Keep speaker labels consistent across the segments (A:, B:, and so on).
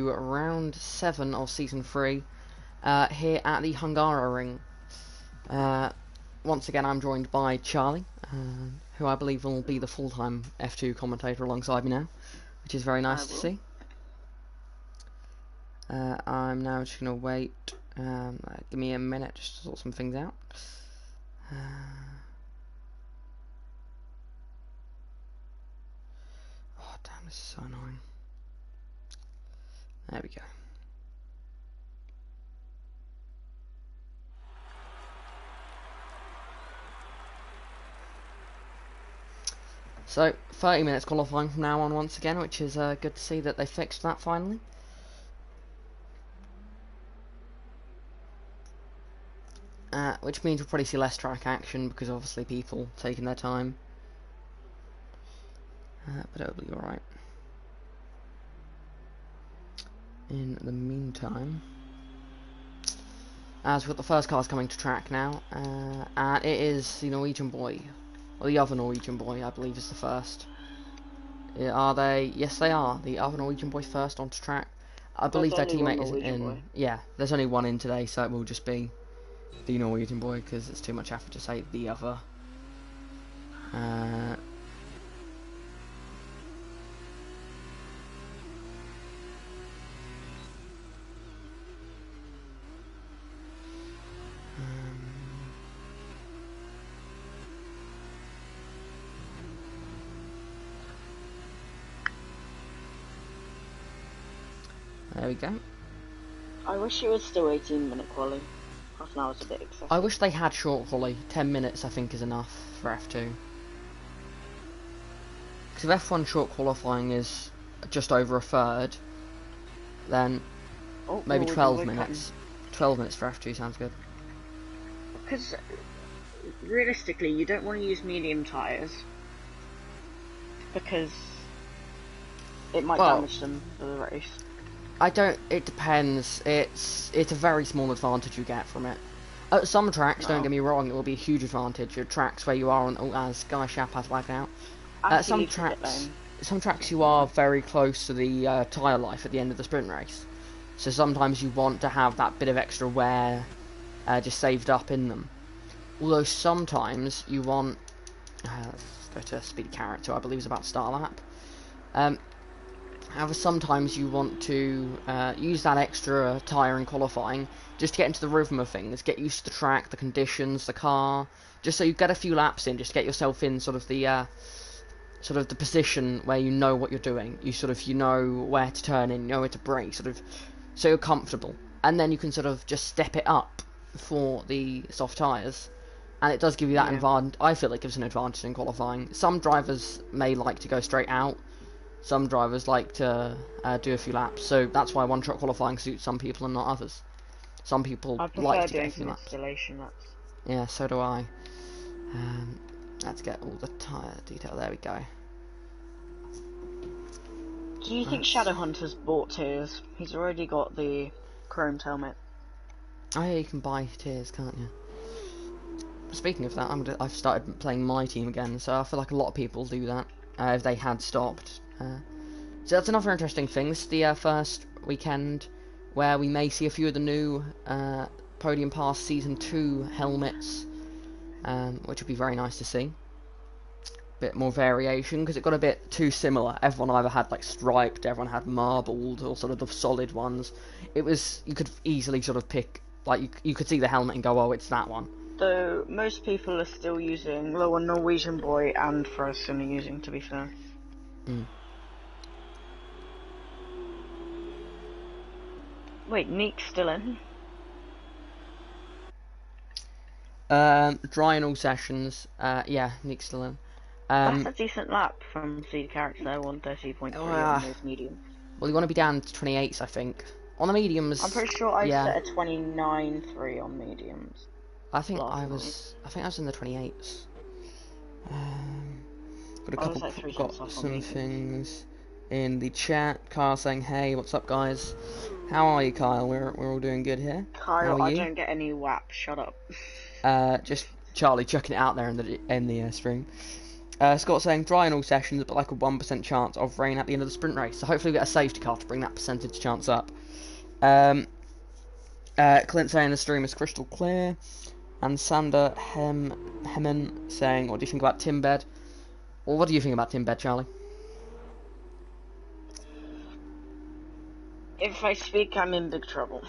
A: round 7 of season 3 here at the Hungarian. Once again, I'm joined by Charlie, who I believe will be the full-time F2 commentator alongside me now, which is very nice to see. I'm now just going to wait. Give me a minute just to sort some things out. Oh, damn, this is so annoying. There we go. So, 30 minutes qualifying from now on once again, which is good to see that they fixed that finally. Which means we'll probably see less track action because obviously people taking their time. But it'll be alright. In the meantime, as we've got the first cars coming to track now, and it is the Norwegian boy, or the other Norwegian boy, I believe is the first. Are they? Yes, they are. The other Norwegian boy first onto track. I believe their teammate isn't in. Yeah, there's only one in today, so it will just be the Norwegian boy because it's too much effort to say the other. There we go.
B: I wish it was still 18-minute quali. Half an hour's a bit excessive.
A: I wish they had short quali. 10 minutes I think is enough for F2. Because if F1 short qualifying is just over a third, then maybe 12 minutes. 12 minutes for F2 sounds good.
B: Because realistically, you don't want to use medium tyres because it might damage them for the race.
A: It depends. It's a very small advantage you get from it. At some tracks, don't get me wrong, it will be a huge advantage. At tracks where you are on, as Guy Shapp has flagged out. Some tracks you are very close to the tyre life at the end of the sprint race. So sometimes you want to have that bit of extra wear just saved up in them. Although sometimes you want... let's go to Speedy Carrot, who I believe is about to start a lap. However, sometimes you want to use that extra tyre in qualifying just to get into the rhythm of things, get used to the track, the conditions, the car, just so you get a few laps in, just to get yourself in sort of the position where you know what you're doing. You know where to turn in, you know where to brake, so you're comfortable, and then you can sort of just step it up for the soft tyres. And it does give you that advantage. I feel it gives an advantage in qualifying. Some drivers may like to go straight out. Some drivers like to do a few laps, so that's why one-shot qualifying suits some people and not others. Some people like to get a few laps. Yeah, so do I. Let's get all the tyre detail. There we go.
B: Do you think Shadowhunter's bought tiers? He's already got the chromed helmet.
A: Oh yeah, you can buy tiers, can't you? Speaking of that, I've started playing my team again, so I feel like a lot of people do that if they had stopped. So that's another interesting thing. This is the first weekend where we may see a few of the new Podium Pass Season 2 helmets, which would be very nice to see. Bit more variation, because it got a bit too similar. Everyone either had like striped, everyone had marbled, or sort of the solid ones. It was, you could easily sort of pick, like you could see the helmet and go, oh, it's that one.
B: Though most people are still using, the one Norwegian boy and Frozen are using, to be fair. Wait, Neek's still in?
A: Dry in all sessions. Yeah, Neek's still in.
B: That's a decent lap from Speedy Carrot there, 130.3 on those mediums.
A: Well, you want to be down to 28s, I think. On the mediums...
B: I'm pretty sure I set a 29.3 on mediums.
A: I think I was in the 28s. Got some things in the chat. Kyle saying, hey, what's up, guys? How are you, Kyle? We're all doing good here.
B: Kyle, I don't get any WAP. Shut up.
A: Just Charlie chucking it out there in the stream. Scott saying dry in all sessions, but like a 1% chance of rain at the end of the sprint race. So hopefully we get a safety car to bring that percentage chance up. Clint saying the stream is crystal clear. And Sander Hemmen saying, what do you think about Timbed? Well, what do you think about Timbed, Charlie?
B: If I speak, I'm in big trouble.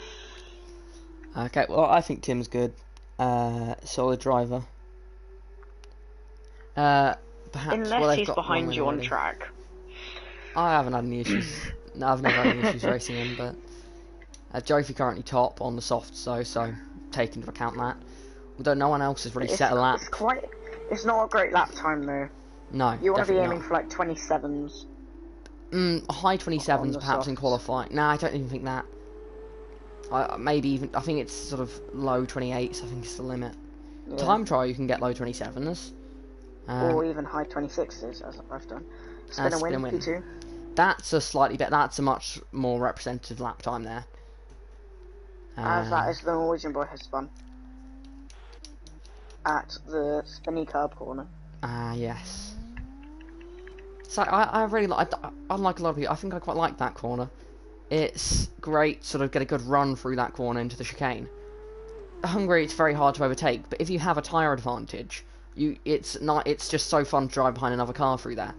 A: Okay, well, I think Tim's good. Solid driver. Perhaps,
B: Unless he's behind you on track.
A: I haven't had any issues. No, I've never had any issues racing him, but Jofi currently top on the soft, so take into account that. Although no one else has really set a lap.
B: It's not a great lap time though.
A: No,
B: you want to be aiming for like 27s.
A: High 27s perhaps in qualifying. Nah, I don't even think that. Maybe even, I think it's sort of low 28s. I think it's the limit. Yeah. Time trial you can get low 27s.
B: Or even high 26s, as I've done. Spin a win, P2.
A: That's a slightly better. That's a much more representative lap time there.
B: As that is the Norwegian boy has spun at the spinny curb corner.
A: Yes. So I really like. Unlike a lot of people, I think I quite like that corner. It's great, sort of get a good run through that corner into the chicane. Hungary, it's very hard to overtake, but if you have a tyre advantage, it's just so fun to drive behind another car through there.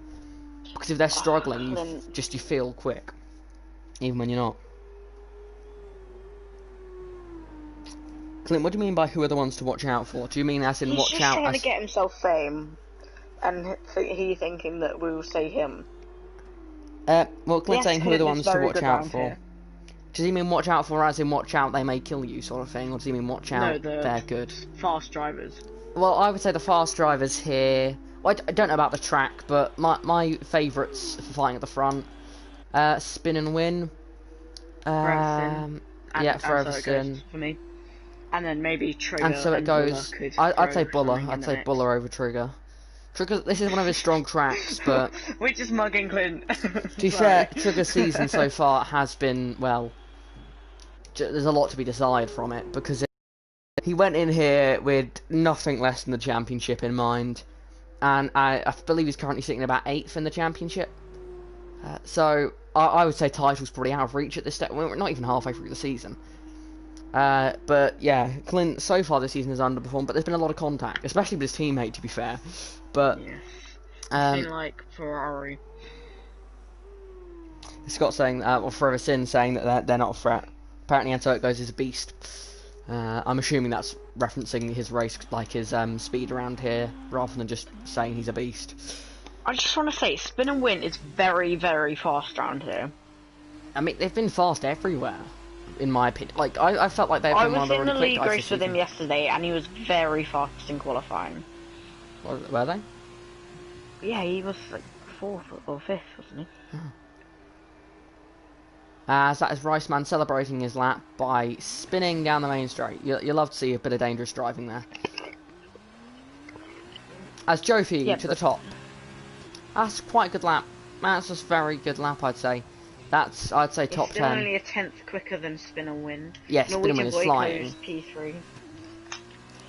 A: Because if they're struggling, you feel quick, even when you're not. Clint, what do you mean by who are the ones to watch out for? Do you mean as in watch out?
B: He's just trying to get himself fame, and he thinking that we will say him.
A: Well, Clint's saying who are the ones to watch out for. Here. Does he mean watch out for as in watch out they may kill you sort of thing, or does he mean watch out they're good?
B: Fast drivers.
A: Well, I would say the fast drivers here. Well, I don't know about the track, but my favourites for fighting at the front, Spin and Win.
B: Ferguson.
A: Ferguson.
B: For me. And then maybe Trigger.
A: And so it goes. I'd say Buller. I'd say Buller over Trigger. Trigger. This is one of his strong tracks, but
B: we're just mugging Clint.
A: To be fair, Trigger's season so far has been there's a lot to be desired from it because he went in here with nothing less than the championship in mind, and I believe he's currently sitting about 8th in the championship. So I would say title's probably out of reach at this stage. We're not even halfway through the season. But yeah, Clint so far this season has underperformed, but there's been a lot of contact, especially with his teammate, to be fair. But
B: it's like Ferrari.
A: Scott saying, Forever Sin saying that they're not a threat. Apparently, and so it goes is a beast. I'm assuming that's referencing his race, like his speed around here, rather than just saying he's a beast.
B: I just want to say, Spin and Win is very, very fast around here.
A: I mean, they've been fast everywhere. In my opinion, like I felt like they've been one of the really quick guys.
B: I was in the league race with him yesterday, and he was very fast in qualifying.
A: Were they?
B: Yeah, he was like 4th or 5th, wasn't he?
A: As that is Riceman celebrating his lap by spinning down the main straight. You love to see a bit of dangerous driving there. As Jofi to the top. That's quite a good lap. That's a very good lap, I'd say. I'd say top 10.
B: It's still only a 10th quicker than Spin and Win.
A: Yes, Spin and Win is flying.
B: P3.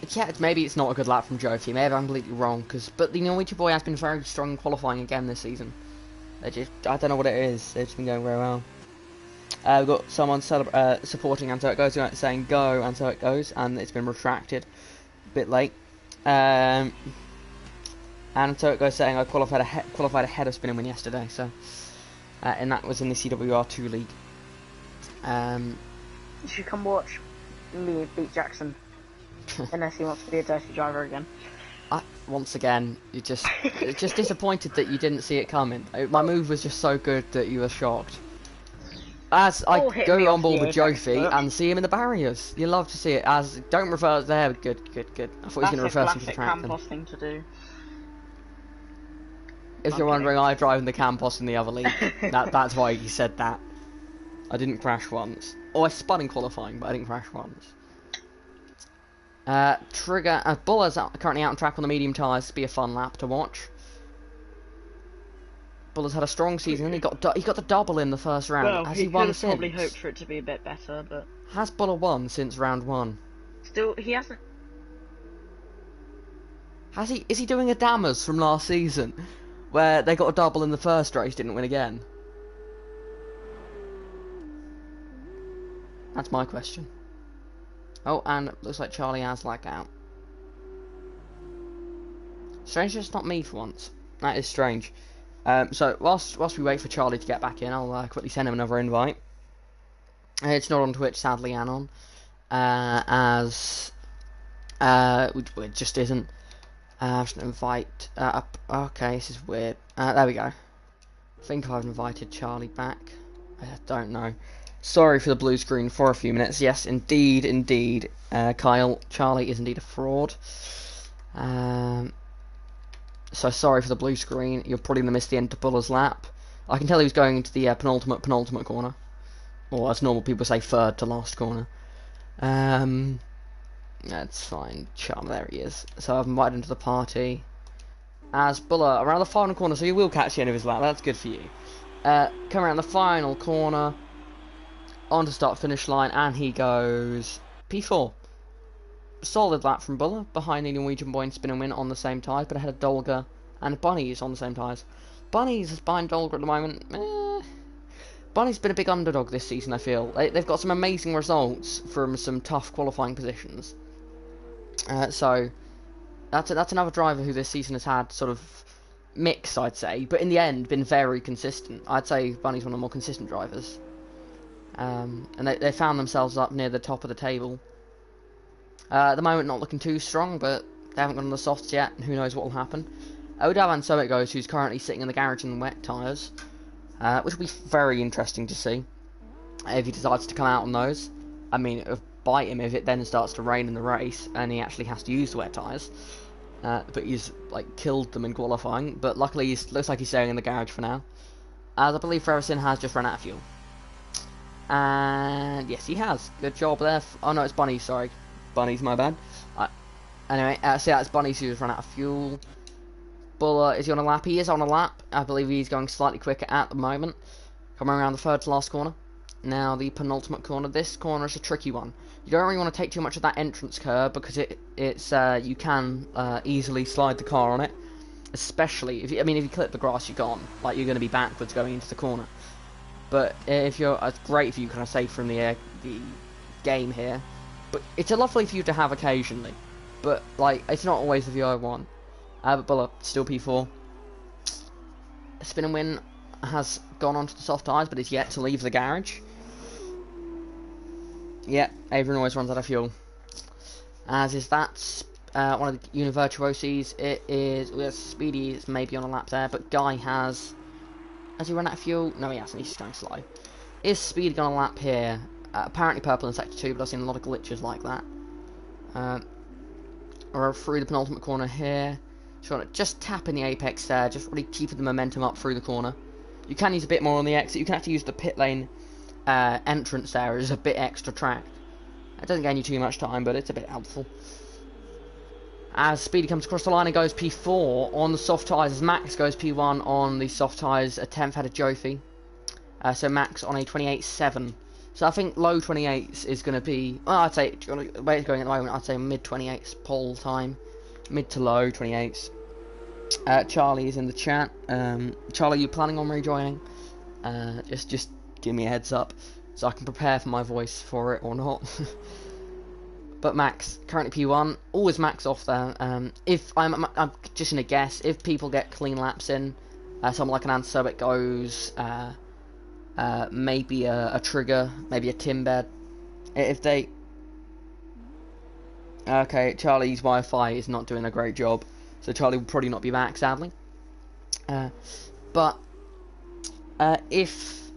A: Yeah, maybe it's not a good lap from Jofi. Maybe I'm completely wrong. But the Norwegian boy has been very strong in qualifying again this season. I don't know what it is. They've just been going very well. We've got someone supporting and so it goes, saying go and so it goes, and it's been retracted a bit late. And so it goes saying I qualified ahead of Spin and Win yesterday. So. And that was in the CWR2 league.
B: You should come watch me beat Jackson. Unless he wants to be a dirty driver again.
A: Once again, you're just disappointed that you didn't see it coming. My move was just so good that you were shocked. As I go on board with Jofi and see him in the barriers. You love to see it. Don't reverse there. Good. I thought he was going to reverse into the track.
B: That's a classic Campos thing to do.
A: If you're wondering, I drive in the Campos in the other league. That's why he said that. I didn't crash once. Oh, I spun in qualifying, but I didn't crash once. Trigger. Buller's currently out on track on the medium tyres to be a fun lap to watch. Buller's had a strong season. He got the double in the first round.
B: Well,
A: Has he won since?
B: Probably hoped for it to be a bit better, but
A: has Buller won since round 1?
B: Still, he hasn't.
A: Is he doing a Dammers from last season, where they got a double in the first race, didn't win again? That's my question. Oh, and it looks like Charlie has lagged out. Strange, it's not me for once. That is strange. So whilst we wait for Charlie to get back in, I'll quickly send him another invite. It's not on Twitch, sadly, Anon, as it just isn't. I'm just gonna invite up. Okay, this is weird. There we go. I think I've invited Charlie back. I don't know. Sorry for the blue screen for a few minutes. Yes, indeed, Kyle, Charlie is indeed a fraud. So sorry for the blue screen. You're probably going to miss the end to Buller's lap. I can tell he was going into the penultimate corner. Or as normal people say, third to last corner. That's fine. Charm, there he is. So I've invited him to the party. As Buller around the final corner, so you will catch the end of his lap. That's good for you. Come around the final corner. On to start finish line, and he goes P4. Solid lap from Buller, behind the Norwegian boy and spin and win on the same tyres, but ahead of Dolger and Bunnies on the same tyres. Bunnies is behind Dolger at the moment. Bunny's been a big underdog this season, I feel. They've got some amazing results from some tough qualifying positions. So, that's another driver who this season has had sort of mixed, I'd say, but in the end been very consistent. I'd say Bunny's one of the more consistent drivers. And they found themselves up near the top of the table. At the moment, not looking too strong, but they haven't gone on the softs yet, and who knows what will happen. Odav, so it goes, who's currently sitting in the garage in wet tyres, which will be very interesting to see if he decides to come out on those. I mean, it'll bite him if it then starts to rain in the race and he actually has to use the wet tyres. But he's killed them in qualifying. But luckily, looks like he's staying in the garage for now, as I believe Ferguson has just run out of fuel. And yes, he has. Good job there. Oh no, it's Bunny. Sorry. Bunny's my bad. Anyway, so yeah, it's Bunny's who's run out of fuel. Buller, is he on a lap? He is on a lap. I believe he's going slightly quicker at the moment. Coming around the third to last corner. Now the penultimate corner. This corner is a tricky one. You don't really want to take too much of that entrance curve because it's you can easily slide the car on it. Especially if you clip the grass, you're gone. You're going to be backwards going into the corner. But if you're, it's great if you kind of save from the game here. But it's a lovely view to have occasionally. But, it's not always the view I want. But Buller, still P4. Spin and Win has gone onto the soft tyres, but is yet to leave the garage. Yep, Avery always runs out of fuel. As is that, one of the Univirtuosis. It is, Speedy is maybe on a lap there, but Guy has he run out of fuel? No, he hasn't, he's just going slow. Is Speedy going to lap here? Apparently purple in sector 2, but I've seen a lot of glitches like that. Or through the penultimate corner here. Just tapping the apex there, just really keeping the momentum up through the corner. You can use a bit more on the exit. You can actually use the pit lane entrance there as a bit extra track. It doesn't gain you too much time, but it's a bit helpful. As Speedy comes across the line and goes P4 on the soft tyres, as Max goes P1 on the soft tyres, a 10th headed Jofi. So Max on a 28.7. So I think low 28s is going to be, well, I'd say, the way it's going at the moment, I'd say mid 28s pole time. Mid to low 28s. Charlie is in the chat. Charlie, you planning on rejoining? Just give me a heads up so I can prepare for my voice for it or not. But Max, currently P1, always Max off there. If I'm just gonna guess, if people get clean laps in, someone like an Answer it goes, maybe a Trigger, maybe a Timbed. If they, okay, Charlie's Wi-Fi is not doing a great job, so Charlie will probably not be back, sadly. But if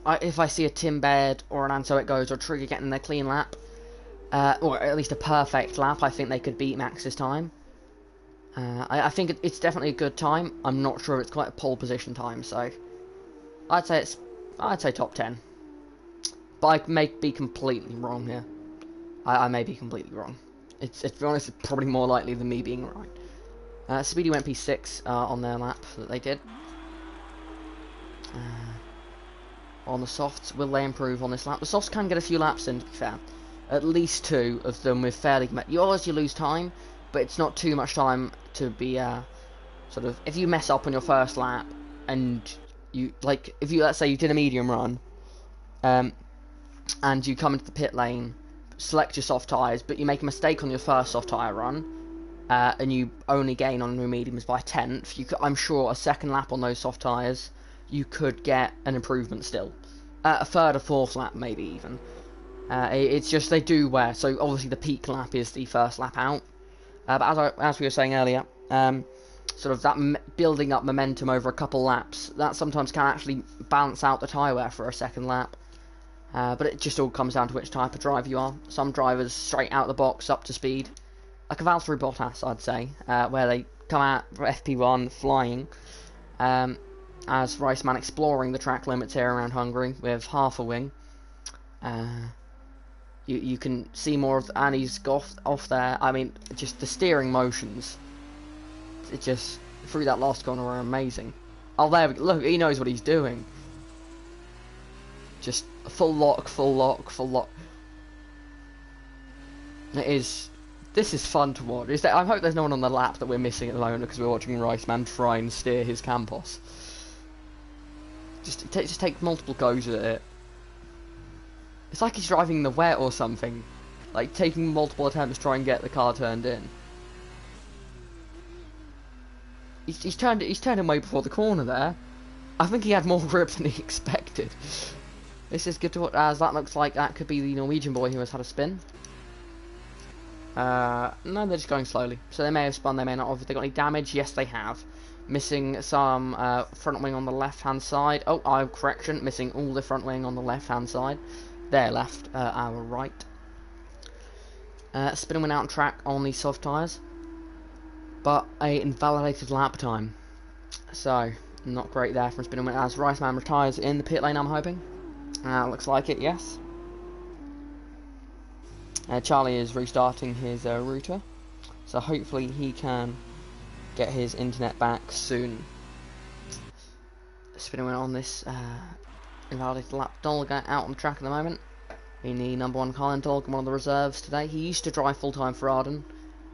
A: I see a Timbed or an Answer it goes or Trigger getting their clean lap. Or at least a perfect lap, I think they could beat Max's time. I think it's definitely a good time. I'm not sure it's quite a pole position time, so I'd say top 10. But I may be completely wrong here. I may be completely wrong. It's to be honest, it's probably more likely than me being right. Speedy went P6 on their lap that they did. On the softs, will they improve on this lap? The softs can get a few laps in, to be fair. At least 2 of them with fairly... You always lose time, but it's not too much time to be sort of, if you mess up on your first lap and you, like, if you, let's say you did a medium run, and you come into the pit lane, select your soft tyres, but you make a mistake on your first soft tyre run, and you only gain on your mediums by a tenth, I'm sure a second lap on those soft tyres, you could get an improvement still. A third or fourth lap, maybe even. It's just they do wear, so obviously the peak lap is the first lap out. But as we were saying earlier, sort of that building up momentum over a couple laps, that sometimes can actually balance out the tyre wear for a second lap. But it just all comes down to which type of driver you are. Some drivers straight out the box up to speed, like a Valtteri Bottas, I'd say, where they come out FP1 flying, as Raceman exploring the track limits here around Hungary with half a wing. You can see more of, and he's off there. I mean, just the steering motions, it just, through that last corner, were amazing. Oh, there we go. Look, he knows what he's doing. Just full lock, full lock, full lock. This is fun to watch. I hope there's no one on the lap that we're missing at the moment because we're watching Riceman try and steer his Campos. Just take multiple goes at it. It's like he's driving the wet or something. Like, taking multiple attempts to try and get the car turned in. He's turned him way before the corner there. I think he had more grip than he expected. This is good to watch, as that looks like that could be the Norwegian boy who has had a spin. No, they're just going slowly. So they may have spun, they may not have. Have they got any damage? Yes, they have. Missing some front wing on the left-hand side. Oh, correction. Missing all the front wing on the left-hand side. Their left, our right. Spinning went out on track on the soft tyres. But a invalidated lap time. So, not great there from Spinning as Riceman retires in the pit lane, I'm hoping. Looks like it, yes. Charlie is restarting his router. So hopefully he can get his internet back soon. Spinning on this invalidated lap. Dolga out on the track at the moment. In the number 1 car, and Dolga, one of the reserves today. He used to drive full-time for Arden,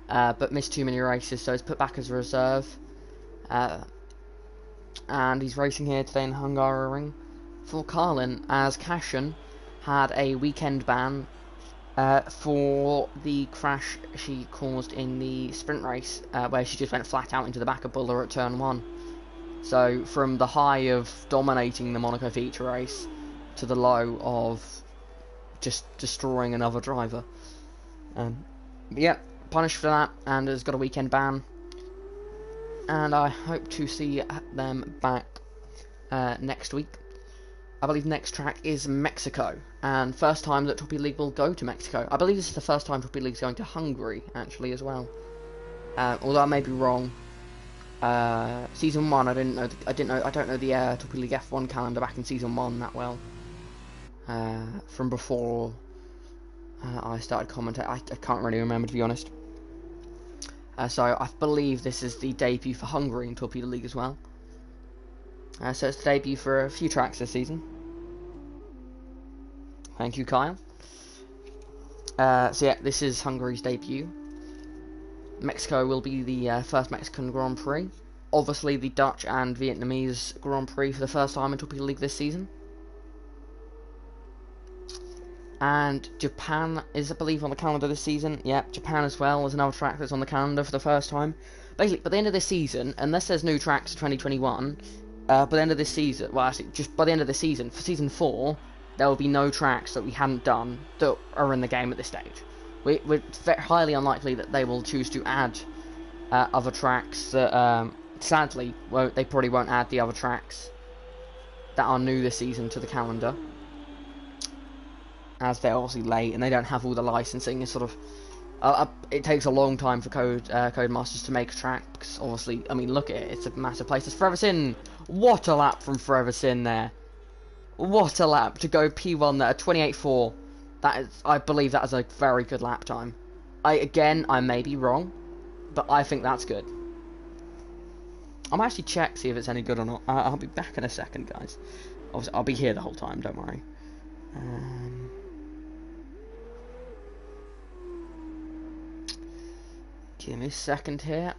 A: but missed too many races, so he's put back as a reserve. And he's racing here today in Hungarian for Carlin, as Cashin had a weekend ban for the crash she caused in the sprint race, where she just went flat out into the back of Buller at turn 1. So from the high of dominating the Monaco feature race to the low of just destroying another driver. But yeah, punished for that, and has got a weekend ban. And I hope to see them back next week. I believe next track is Mexico, and first time that Torpedo League will go to Mexico. I believe this is the first time Torpedo League is going to Hungary, actually, as well. Although I may be wrong. Season 1, I don't know the Torpedo League F1 calendar back in season 1 that well. From before I started commentating, I can't really remember, to be honest. So I believe this is the debut for Hungary in Torpedo League as well. So it's the debut for a few tracks this season. Thank you, Kyle. So yeah, this is Hungary's debut. Mexico will be the first Mexican Grand Prix. Obviously the Dutch and Vietnamese Grand Prix for the first time in Torpedo League this season. And Japan is, I believe, on the calendar this season. Yep, Japan as well is another track that's on the calendar for the first time. Basically, by the end of this season, unless there's new tracks for 2021, by the end of this season, well, actually, just by the end of the season, for season 4, there will be no tracks that we hadn't done that are in the game at this stage. We're highly unlikely that they will choose to add other tracks that, sadly, they probably won't add the other tracks that are new this season to the calendar, as they're obviously late and they don't have all the licensing. It's sort of it takes a long time for Codemasters to make a track, because obviously, I mean, look at it, it's a massive place. It's Forever Sin. What a lap from Forever Sin there. What a lap to go P1 there, 28.4. That is, I believe that is a very good lap time. I may be wrong, but I think that's good. I might actually check, see if it's any good or not. I'll be back in a second, guys. Obviously, I'll be here the whole time, don't worry. Give me a second here.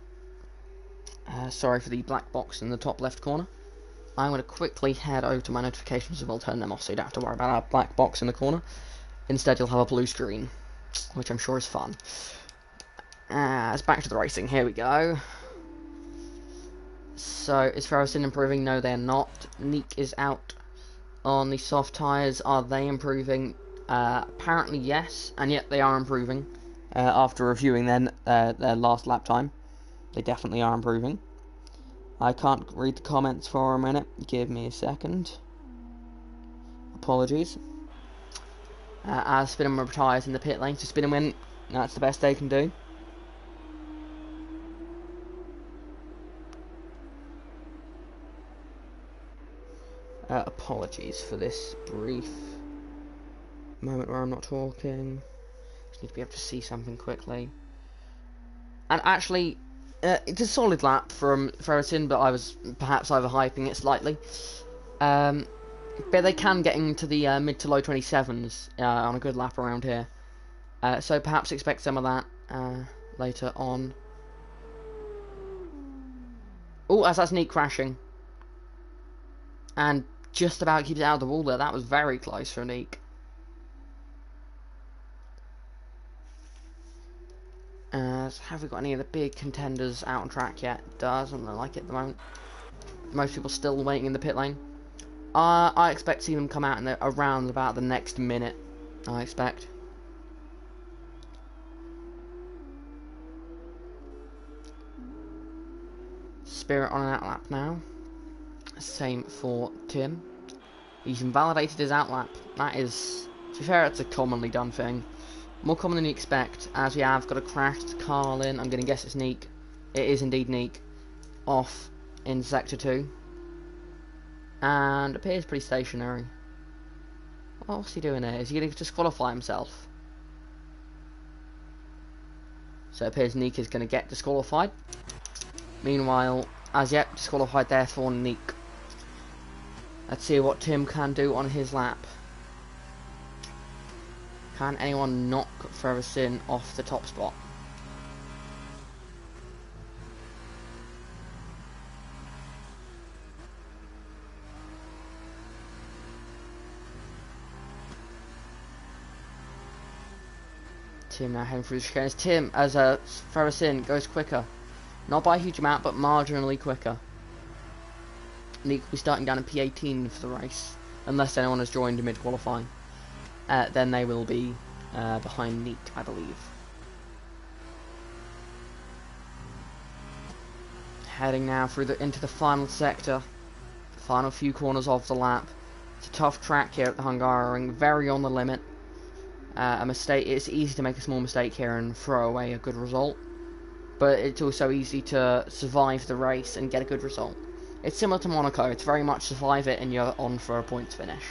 A: Sorry for the black box in the top left corner. I'm going to quickly head over to my notifications and I'll turn them off so you don't have to worry about that black box in the corner. Instead you'll have a blue screen, which I'm sure is fun. It's back to the racing, here we go. So, is Ferguson improving? No, they're not. Neek is out on the soft tyres. Are they improving? Apparently yes, and yet they are improving. After reviewing their last lap time, they definitely are improving. I can't read the comments for a minute. Give me a second. Apologies. As Spinham retires in the pit lane, so Spinham win. That's the best they can do. Apologies for this brief moment where I'm not talking. Just need to be able to see something quickly. And actually, it's a solid lap from Ferguson, but I was perhaps overhyping it slightly. But they can get into the mid to low 27s on a good lap around here. So perhaps expect some of that later on. Oh, as that's Neek crashing. And just about keeps it out of the wall there. That was very close for Neek. Have we got any of the big contenders out on track yet? Doesn't look like it at the moment. Most people still waiting in the pit lane. I expect to see them come out in around about the next minute, I expect. Spirit on an outlap now. Same for Tim. He's invalidated his outlap. That is, to be fair, it's a commonly done thing. More common than you expect, as we have got a crashed Carlin. I'm going to guess it's Neek. It is indeed Neek. Off in Sector 2. And appears pretty stationary. What's he doing here? Is he going to disqualify himself? So it appears Neek is going to get disqualified. Meanwhile, as yet, disqualified there for Neek. Let's see what Tim can do on his lap. Can anyone knock Ferguson off the top spot? Tim now heading through the chicanes. Tim, as Ferguson goes quicker. Not by a huge amount, but marginally quicker. Neek will be starting down in P18 for the race, unless anyone has joined mid-qualifying. Then they will be behind Neek, I believe. Heading now through into the final sector, the final few corners of the lap. It's a tough track here at the Hungarian, very on the limit. A mistake. It's easy to make a small mistake here and throw away a good result, but it's also easy to survive the race and get a good result. It's similar to Monaco. It's very much survive it and you're on for a points finish.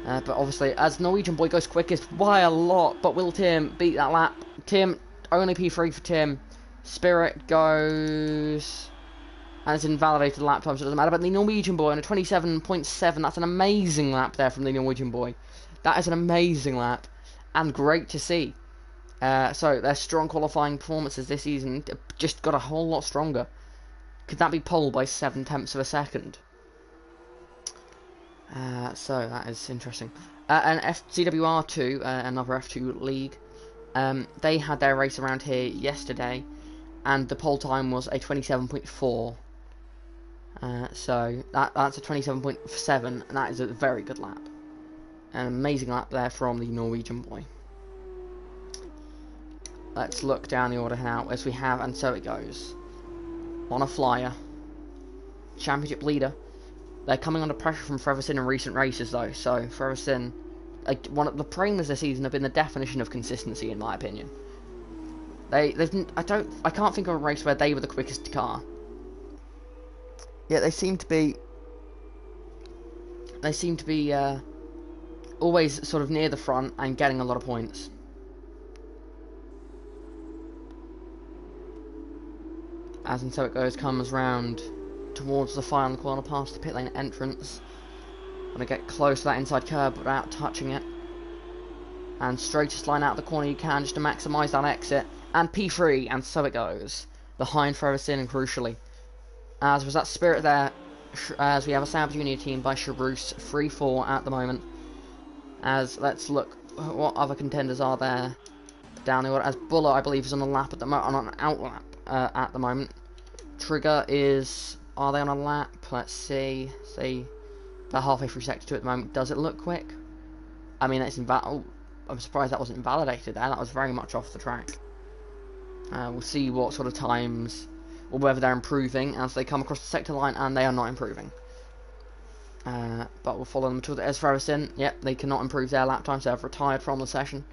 A: But obviously, as Norwegian boy goes quickest by a lot, but will Tim beat that lap? Tim, only P3 for Tim. Spirit goes, and it's invalidated lap time, so it doesn't matter. But the Norwegian boy on a 27.7, that's an amazing lap there from the Norwegian boy. That is an amazing lap, and great to see. So their strong qualifying performances this season just got a whole lot stronger. Could that be pole by 7/10 of a second? So that is interesting. And CWR2, another F2 league, they had their race around here yesterday, and the pole time was a 27.4. So that's a 27.7, and that is a very good lap. An amazing lap there from the Norwegian boy. Let's look down the order now, as we have, and so it goes. On a flyer. Championship leader. They're coming under pressure from Ferguson in recent races, though. So Ferguson, one of the Premers this season have been the definition of consistency, in my opinion. I can't think of a race where they were the quickest car. Yeah, they seem to be always sort of near the front and getting a lot of points. As and so it goes, comes round towards the final corner past the pit lane entrance. Want to get close to that inside curb without touching it. And straightest line out of the corner you can just to maximise that exit. And P3, and so it goes. Behind Ferguson, and crucially. As was that Spirit there, as we have a Sabbath Junior team by Charus, 3-4 at the moment. As, let's look what other contenders are there down the order. As Buller, I believe, is on a lap at the moment, on an out lap at the moment. Trigger is, are they on a lap? Let's see, they're halfway through Sector 2 at the moment. Does it look quick? I mean, it's I'm surprised that wasn't invalidated there. That was very much off the track. We'll see what sort of times, or whether they're improving as they come across the sector line, and they are not improving. But we'll follow them to the Esferosin. Yep, they cannot improve their lap times. They've retired from the session.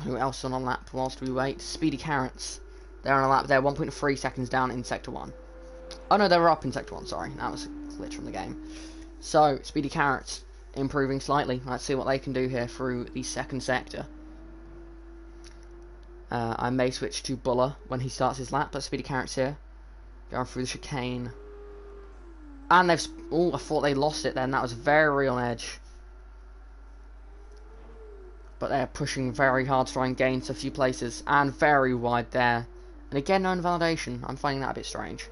A: Who else on a lap whilst we wait? Speedy Carrots. They're on a lap. They're 1.3 seconds down in Sector 1. Oh no, they were up in Sector 1, sorry. That was a glitch from the game. So, Speedy Carrots improving slightly. Let's see what they can do here through the second sector. I may switch to Buller when he starts his lap, but Speedy Carrots here. Going through the chicane. And they've... Oh, I thought they lost it then. That was very on edge. But they're pushing very hard to try and gain a few places. And very wide there. And again, no invalidation. I'm finding that a bit strange.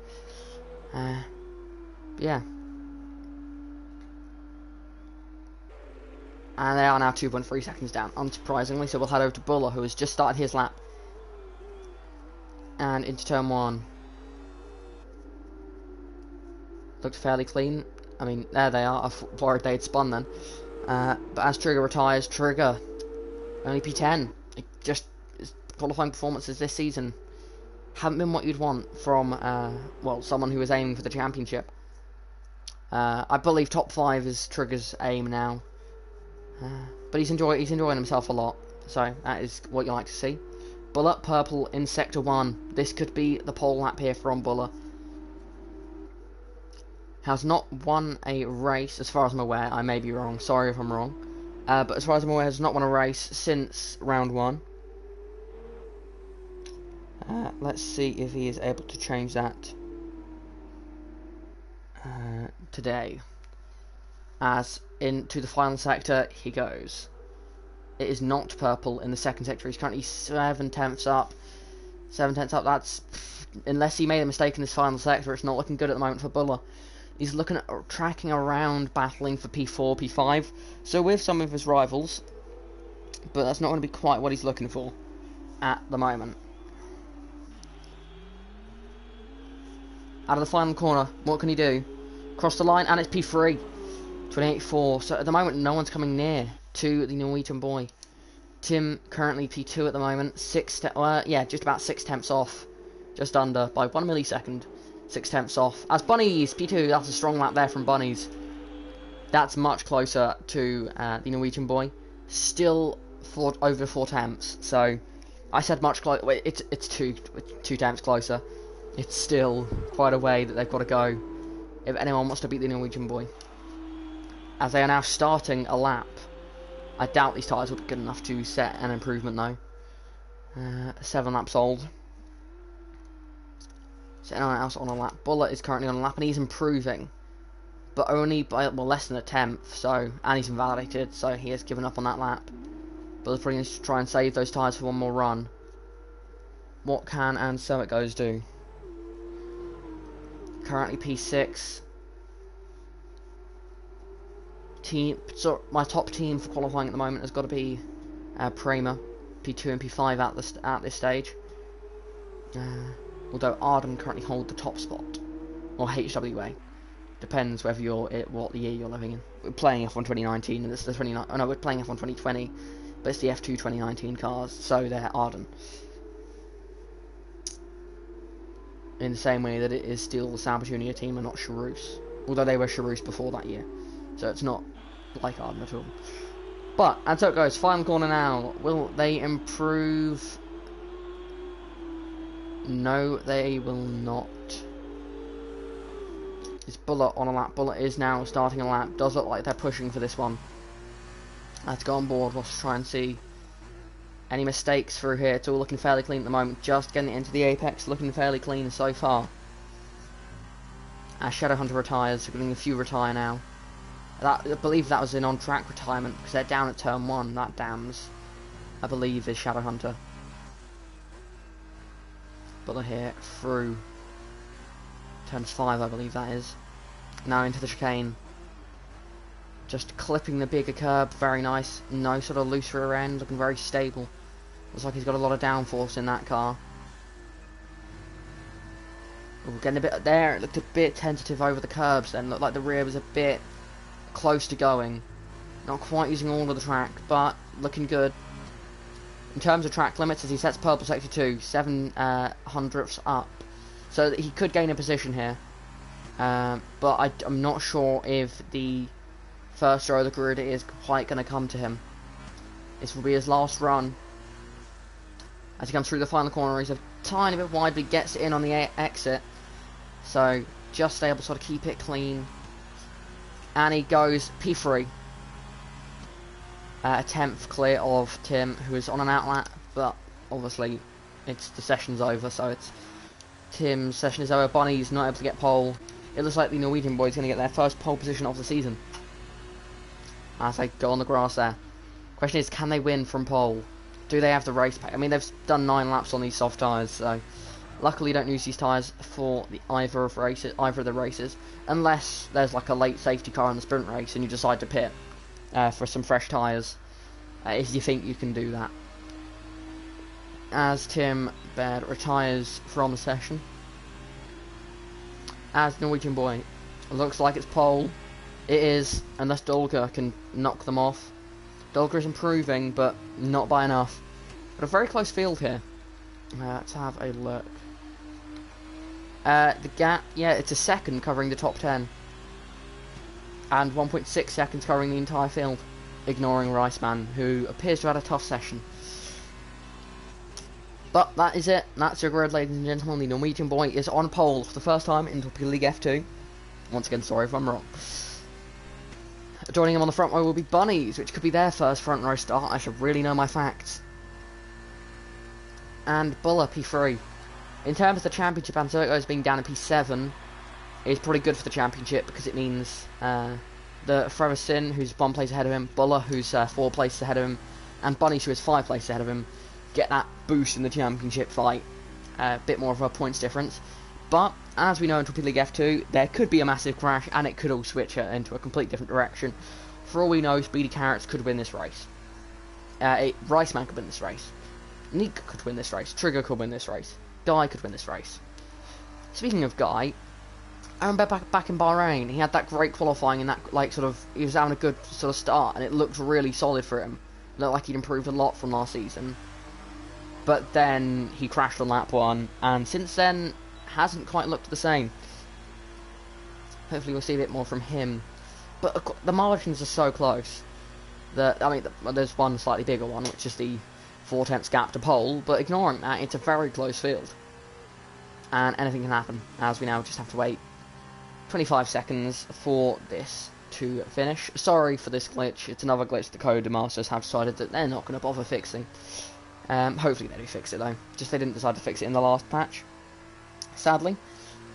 A: Yeah. And they are now 2.3 seconds down, unsurprisingly. So we'll head over to Buller, who has just started his lap. And into turn 1. Looked fairly clean. I mean, there they are. I worried they'd spun then. But as Trigger retires, Trigger only P10. It just his qualifying performances this season haven't been what you'd want from well, someone who is aiming for the championship. I believe top 5 is Trigger's aim now. But he's enjoying himself a lot. So that is what you like to see. Buller, purple in Sector 1. This could be the pole lap here from Buller. Has not won a race, as far as I'm aware. I may be wrong. Sorry if I'm wrong. But as far as I'm aware, has not won a race since round 1. Let's see if he is able to change that today. As into the final sector he goes. It is not purple in the second sector. He's currently 7 tenths up. 7 tenths up. That's, unless he made a mistake in this final sector, it's not looking good at the moment for Buller. He's looking at tracking around, battling for P4, P5. So with some of his rivals, but that's not going to be quite what he's looking for at the moment. Out of the final corner, what can he do? Cross the line, and it's P3. 28.4. So at the moment, no one's coming near to the Norwegian boy. Tim currently P2 at the moment. Yeah, just about 6 tenths off. Just under by 1 millisecond. 6 tenths off. As Bunnies P2, that's a strong lap there from Bunnies. That's much closer to the Norwegian boy. Still over 4 tenths. So I said much closer. Wait, it's 2 tenths closer. It's still quite a way that they've got to go if anyone wants to beat the Norwegian boy. As they are now starting a lap. I doubt these tyres will be good enough to set an improvement though. 7 laps old. So anyone else on a lap? Buller is currently on a lap and he's improving. But only by, well, less than a tenth. So, and he's invalidated, so he has given up on that lap. Buller's probably going to try and save those tyres for one more run. What can and so it goes do? Currently P6. So my top team for qualifying at the moment has got to be Prema, P2 and P5 at this stage. Although Arden currently hold the top spot, or HWA, depends whether you're what the year you're living in. We're playing F1 2019, and it's the 29. Oh no, we're playing F1 2020, but it's the F2 2019 cars, so they're Arden. In the same way that it is still the Sauber Junior team and not Charus, although they were Charus before that year, so it's not like Arden at all. But, and so it goes, final corner now. Will they improve? No, they will not. Is Buller on a lap? Buller is now starting a lap. Does look like they're pushing for this one. Let's go on board. Let's try and see any mistakes through here. It's all looking fairly clean at the moment. Just getting it into the apex, looking fairly clean so far. As Shadowhunter retires, we're getting a few retire now. I believe that was an on-track retirement, because they're down at turn 1. That damns, I believe, is Shadowhunter. Buller here through turns 5, I believe that is. Now into the chicane. Just clipping the bigger curb, very nice. No sort of loose rear end, looking very stable. Looks like he's got a lot of downforce in that car. We're getting a bit there, it looked a bit tentative over the curbs then. Looked like the rear was a bit close to going. Not quite using all of the track, but looking good. In terms of track limits, as he sets purple sector 2, 7 hundredths up. So that he could gain a position here. But I'm not sure if the first row of the grid is quite going to come to him. This will be his last run. As he comes through the final corner, he's a tiny bit wide, but he gets it in on the exit. So, just able to sort of keep it clean. And he goes P3. A 10th clear of Tim, who is on an outlet, but obviously the session's over, so it's Tim's session is over. Bonnie's not able to get pole. It looks like the Norwegian boys going to get their first pole position of the season. As they go on the grass there. Question is, can they win from pole? Do they have the race pack? I mean, they've done 9 laps on these soft tyres, so luckily don't use these tyres for either of the races, unless there's like a late safety car in the sprint race and you decide to pit for some fresh tyres, if you think you can do that. As Tim Baird retires from the session, as Norwegian boy, it looks like it's pole. It is, unless Dolga can knock them off. Dolga is improving, but not by enough. But a very close field here. Let's have a look. The gap, yeah, it's a second covering the top 10. And 1.6 seconds covering the entire field. Ignoring Riceman, who appears to have had a tough session. But that is it. That's your grid, ladies and gentlemen. The Norwegian boy is on pole for the first time in Torpedo League F2. Once again, sorry if I'm wrong. Joining him on the front row will be Bunnies, which could be their first front row start. I should really know my facts. And Buller, P3. In terms of the championship, Ansergo's being down in P7 is probably good for the championship, because it means the Freversin, who's 1 place ahead of him, Buller, who's 4 places ahead of him, and Bunnies, who is 5 places ahead of him, get that boost in the championship fight. A bit more of a points difference. But, as we know in Torpedo League F2, there could be a massive crash, and it could all switch into a complete different direction. For all we know, Speedy Carrots could win this race. Riceman could win this race. Neek could win this race. Trigger could win this race. Guy could win this race. Speaking of Guy, I remember back in Bahrain, he had that great qualifying in that, he was having a good sort of start, and it looked really solid for him. Looked like he'd improved a lot from last season. But then he crashed on lap 1, and since then hasn't quite looked the same. Hopefully we'll see a bit more from him. But the margins are so close that, I mean, there's one slightly bigger one, which is the 4/10 gap to pole, but ignoring that, it's a very close field. And anything can happen, as we now just have to wait 25 seconds for this to finish. Sorry for this glitch, it's another glitch the Codemasters have decided that they're not going to bother fixing. Hopefully they do fix it though, just they didn't decide to fix it in the last patch. Sadly,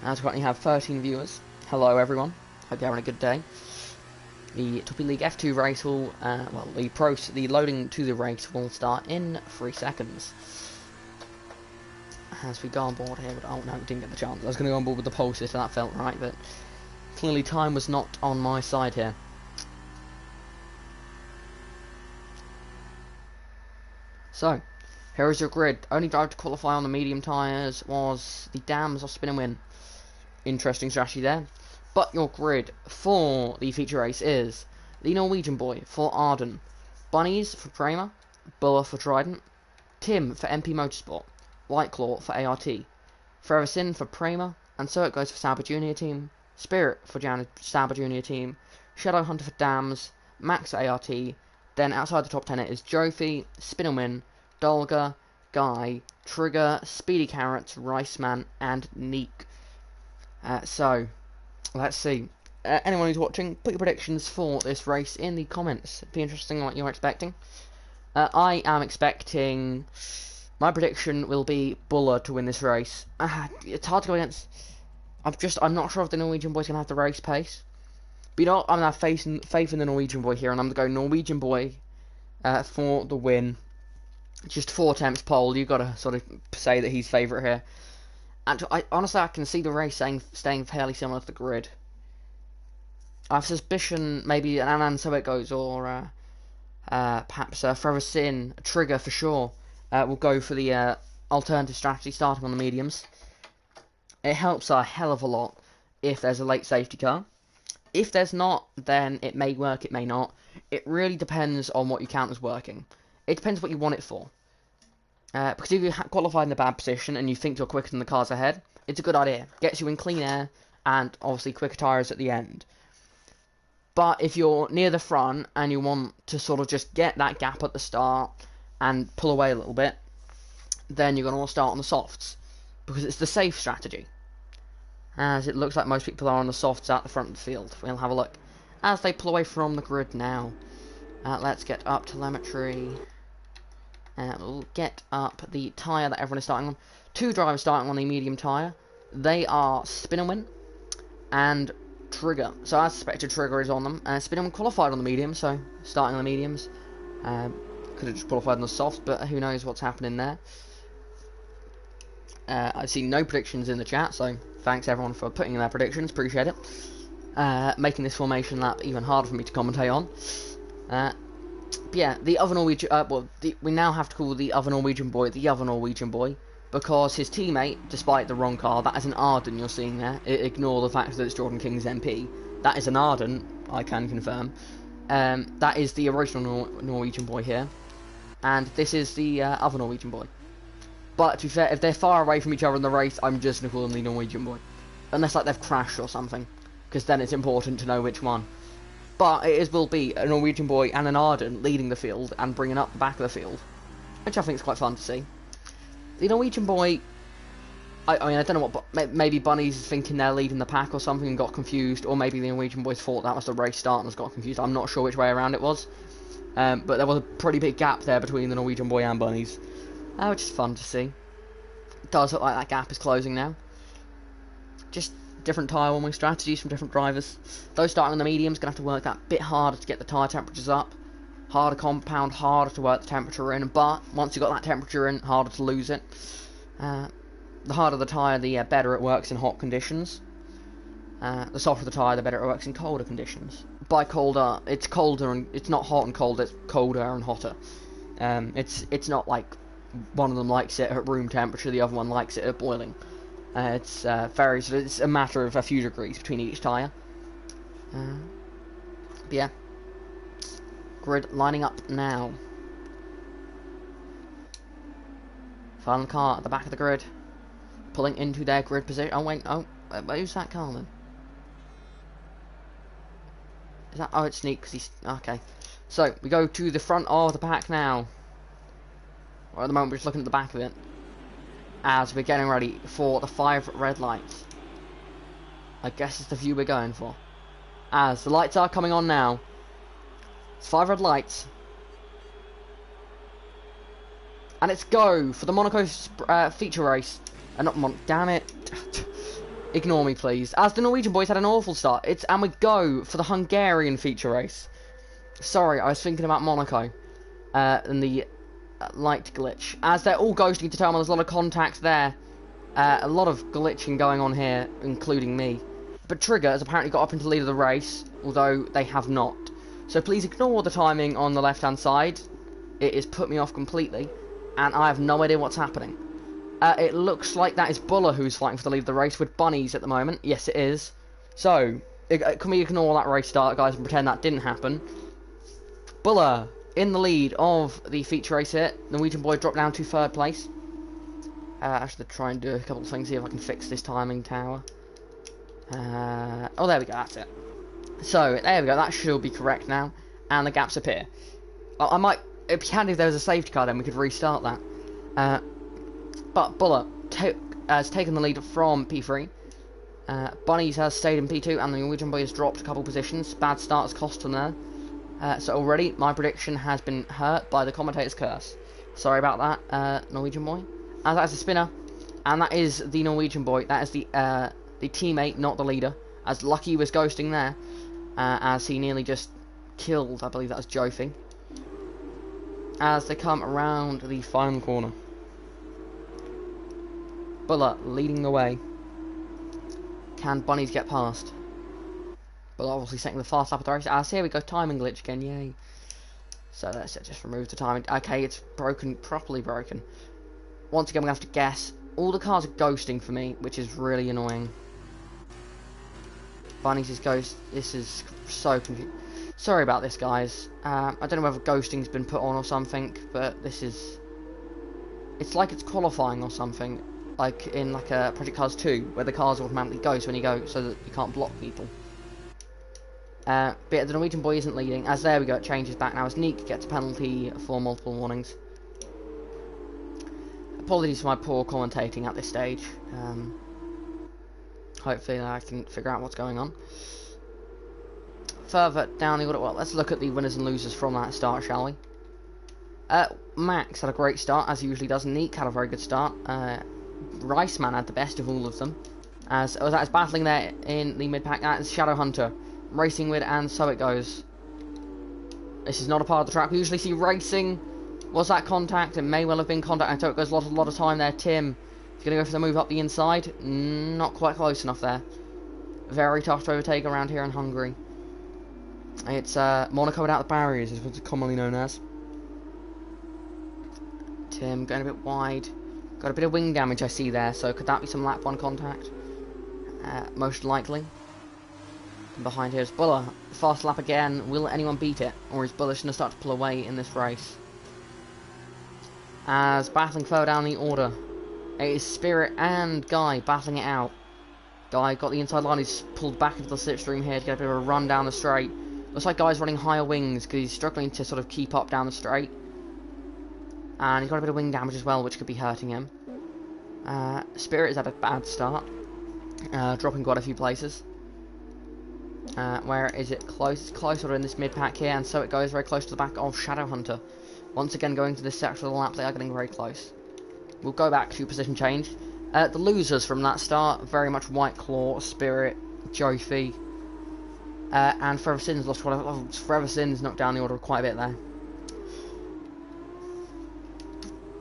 A: as we currently have 13 viewers. Hello everyone, hope you're having a good day. The Torpedo League F2 race will, the loading to the race will start in 3 seconds. As we go on board here, but oh no, we didn't get the chance. I was going to go on board with the pole sitter, that felt right, but clearly time was not on my side here. So, here is your grid. Only driver to qualify on the medium tyres was the Dams of Spin and Win. Interesting strategy there. But your grid for the feature race is the Norwegian boy for Arden, Bunnies for Prema, Buller for Trident, Tim for MP Motorsport, Whiteclaw for ART, Freversin for Prema, and so it goes for Sauber Junior Team, Spirit for Sauber Junior Team, Shadow Hunter for Dams, Max for ART, then outside the top 10 it is Jofi, Spinelman, Dolga, Guy, Trigger, Speedy Carrots, Riceman, and Neek. So, let's see. Anyone who's watching, put your predictions for this race in the comments. It'd be interesting what you're expecting. I am expecting... My prediction will be Buller to win this race. It's hard to go against... I'm not sure if the Norwegian boy's going to have the race pace. But you know what? I'm going to have faith in the Norwegian boy here, and I'm going to go Norwegian boy for the win. Just 4 attempts pole. You've got to sort of say that he's favourite here. And honestly, I can see the race staying fairly similar to the grid. I have suspicion maybe an Anan So It Goes or perhaps Forever Sin, Trigger for sure, will go for the alternative strategy starting on the mediums. It helps a hell of a lot if there's a late safety car. If there's not, then it may work, it may not. It really depends on what you count as working. It depends what you want it for. Because if you qualified in a bad position and you think you're quicker than the cars ahead, it's a good idea. Gets you in clean air and obviously quicker tyres at the end. But if you're near the front and you want to sort of just get that gap at the start and pull away a little bit, then you're going to want to start on the softs. Because it's the safe strategy. As it looks like most people are on the softs at the front of the field. We'll have a look. As they pull away from the grid now. Let's get up telemetry. We'll get up the tyre that everyone is starting on. 2 drivers starting on the medium tyre. They are Spin and Win and Trigger. So as suspected, Trigger is on them. Spin and Win qualified on the medium, so starting on the mediums. Could have just qualified on the softs, but who knows what's happening there. I've seen no predictions in the chat, so thanks everyone for putting in their predictions, appreciate it. Making this formation lap even harder for me to commentate on. But yeah, the other Norwegian, we now have to call the other Norwegian boy the other Norwegian boy, because his teammate, despite the wrong car, that is an Arden you're seeing there. Ignore the fact that it's Jordan King's MP. That is an Arden, I can confirm. That is the original Norwegian boy here, and this is the other Norwegian boy. But to be fair, if they're far away from each other in the race, I'm just going to call them the Norwegian boy. Unless like they've crashed or something, because then it's important to know which one. But will be a Norwegian boy and an Arden leading the field and bringing up the back of the field, which I think is quite fun to see. The Norwegian boy, I mean, I don't know what, maybe Bunny's thinking they're leading the pack or something and got confused, or maybe the Norwegian boys thought that was the race start and has got confused. I'm not sure which way around it was. But there was a pretty big gap there between the Norwegian boy and Bunny's. Which is fun to see. It does look like that gap is closing now. Just different tyre warming strategies from different drivers. Those starting on the mediums going to have to work that bit harder to get the tyre temperatures up. Harder compound, harder to work the temperature in, but once you've got that temperature in, harder to lose it. The harder the tyre, the better it works in hot conditions. The softer the tyre, the better it works in colder conditions. By colder, it's colder and it's not hot and cold, it's colder and hotter. It's not like one of them likes it at room temperature, the other one likes it at boiling. It's a matter of a few degrees between each tyre. But yeah, grid lining up now. Final car at the back of the grid, pulling into their grid position. Oh wait, who's that car then? Is that? Oh, it's Sneak because he's okay. So we go to the front of the pack now. Or at the moment we're just looking at the back of it, as we're getting ready for the 5 red lights. I guess it's the view we're going for. As the lights are coming on now. It's 5 red lights. And it's go for the Monaco feature race. Damn it. Ignore me please. As the Norwegian boys had an awful start. And we go for the Hungarian feature race. Sorry, I was thinking about Monaco. And the light glitch, as they're all ghosting to terminal. There's a lot of contacts there, a lot of glitching going on here, including me. But Trigger has apparently got up into the lead of the race, although they have not. So please ignore the timing on the left hand side. It has put me off completely, and I have no idea what's happening. It looks like that is Buller who's fighting for the lead of the race with Bunnies at the moment. Yes, it is. So can we ignore that race start, guys, and pretend that didn't happen? Buller in the lead of the feature race here. Norwegian boy dropped down to 3rd place. I should try and do a couple of things, see if I can fix this timing tower. Oh, there we go, that's it. So, there we go, that should be correct now. And the gaps appear. It'd be handy if there was a safety car, then we could restart that. But Buller has taken the lead from P3. Bunnies has stayed in P2, and the Norwegian boy has dropped a couple positions. Bad start has cost him there. So already, my prediction has been hurt by the commentator's curse. Sorry about that, Norwegian boy. As that's a spinner, and that is the Norwegian boy. That is the teammate, not the leader. As Lucky was ghosting there, as he nearly just killed, I believe that was Jofi. As they come around the final corner. Buller leading the way. Can bunnies get past? Buller obviously setting the fast lap of the race. As here we go, timing glitch again, yay. So let's just remove the timing. Okay, it's broken, properly broken. Once again, we have to guess. All the cars are ghosting for me, which is really annoying. Bunnies is ghost. This is so confusing. Sorry about this, guys. I don't know whether ghosting's been put on or something, but this is... It's like it's qualifying or something. Like in like a Project Cars 2, where the cars automatically ghost when you go, so that you can't block people. But the Norwegian boy isn't leading. As there we go, it changes back now as Neek gets a penalty for multiple warnings. Apologies for my poor commentating at this stage. Hopefully I can figure out what's going on. Further down the order, well, let's look at the winners and losers from that start, shall we? Max had a great start, as he usually does. Neek had a very good start. Riceman had the best of all of them. As battling there in the mid-pack, that is Shadowhunter racing with, and so it goes. This is not a part of the track we usually see racing. Was that contact? It may well have been contact, and so it goes a lot of time there. Tim is going to go for the move up the inside. Not quite close enough there. Very tough to overtake around here in Hungary. It's Monaco without the barriers, is what's commonly known as. Tim going a bit wide. Got a bit of wing damage I see there, so could that be some lap 1 contact? Most likely. And behind here is Buller. Fast lap again. Will anyone beat it? Or is Buller going to start to pull away in this race? As battling further down the order, it is Spirit and Guy battling it out. Guy got the inside line, he's pulled back into the slipstream here to get a bit of a run down the straight. Looks like Guy's running higher wings because he's struggling to sort of keep up down the straight. And he's got a bit of wing damage as well, which could be hurting him. Spirit has had a bad start, dropping quite a few places. Where is it close? It's closer in this mid-pack here, and so it goes very close to the back of Shadowhunter. Once again, going to this section of the lap, they are getting very close. We'll go back to position change. The losers from that start, very much White Claw, Spirit, Jofi, and Forever Sins lost one. Forever Sins knocked down the order quite a bit there.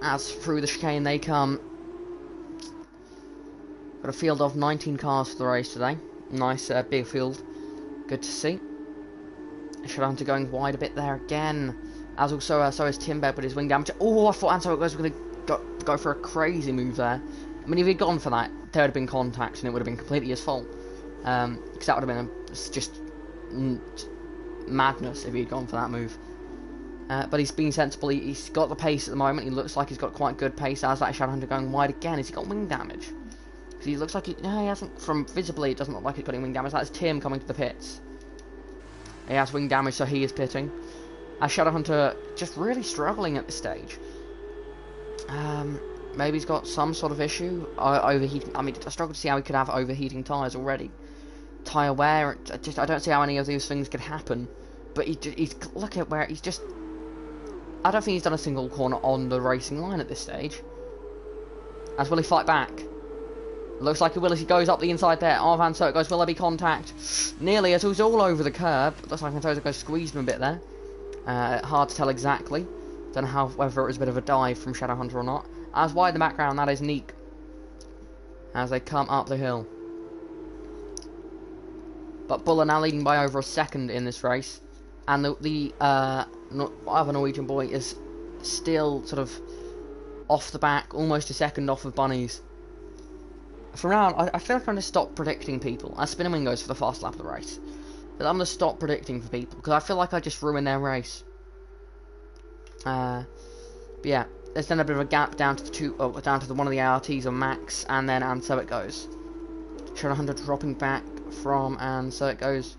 A: As through the chicane they come. Got a field of 19 cars for the race today. Nice big field. Good to see. Shadowhunter going wide a bit there again. As also, so is Timbed with his wing damage. Oh, I thought Anso was going to go for a crazy move there. I mean, if he'd gone for that, there would have been contact and it would have been completely his fault. Because that would have been just madness if he'd gone for that move. But he's been sensible. He's got the pace at the moment. He looks like he's got quite good pace. As that Shadowhunter going wide again. Has he got wing damage? Because he looks like he hasn't. From visibly, it doesn't look like he's got any wing damage. That's Tim coming to the pits. He has wing damage, so he is pitting. As Shadowhunter just really struggling at this stage. Maybe he's got some sort of issue. Overheating. I mean, I struggle to see how he could have overheating tyres already. Tyre wear. I don't see how any of these things could happen. But he's look at where he's just. I don't think he's done a single corner on the racing line at this stage. As will he fight back? Looks like he will as he goes up the inside there. Arvan, so it goes. Will there be contact? Nearly, as he's all over the curb. Looks like Anto's going to squeeze him a bit there. Hard to tell exactly. Don't know whether it was a bit of a dive from Shadowhunter or not. As wide in the background, that is Neek. As they come up the hill. But Buller now leading by over a second in this race. And the other Norwegian boy is still sort of off the back, almost a second off of Bunnies. From now on, I feel like I'm going to stop predicting people. As Spin and Wing goes for the fast lap of the race. But I'm going to stop predicting for people, because I feel like I just ruined their race. But yeah, there's then a bit of a gap down to the one of the ARTs on Max, and so it goes. Shadowhunter dropping back from, and so it goes.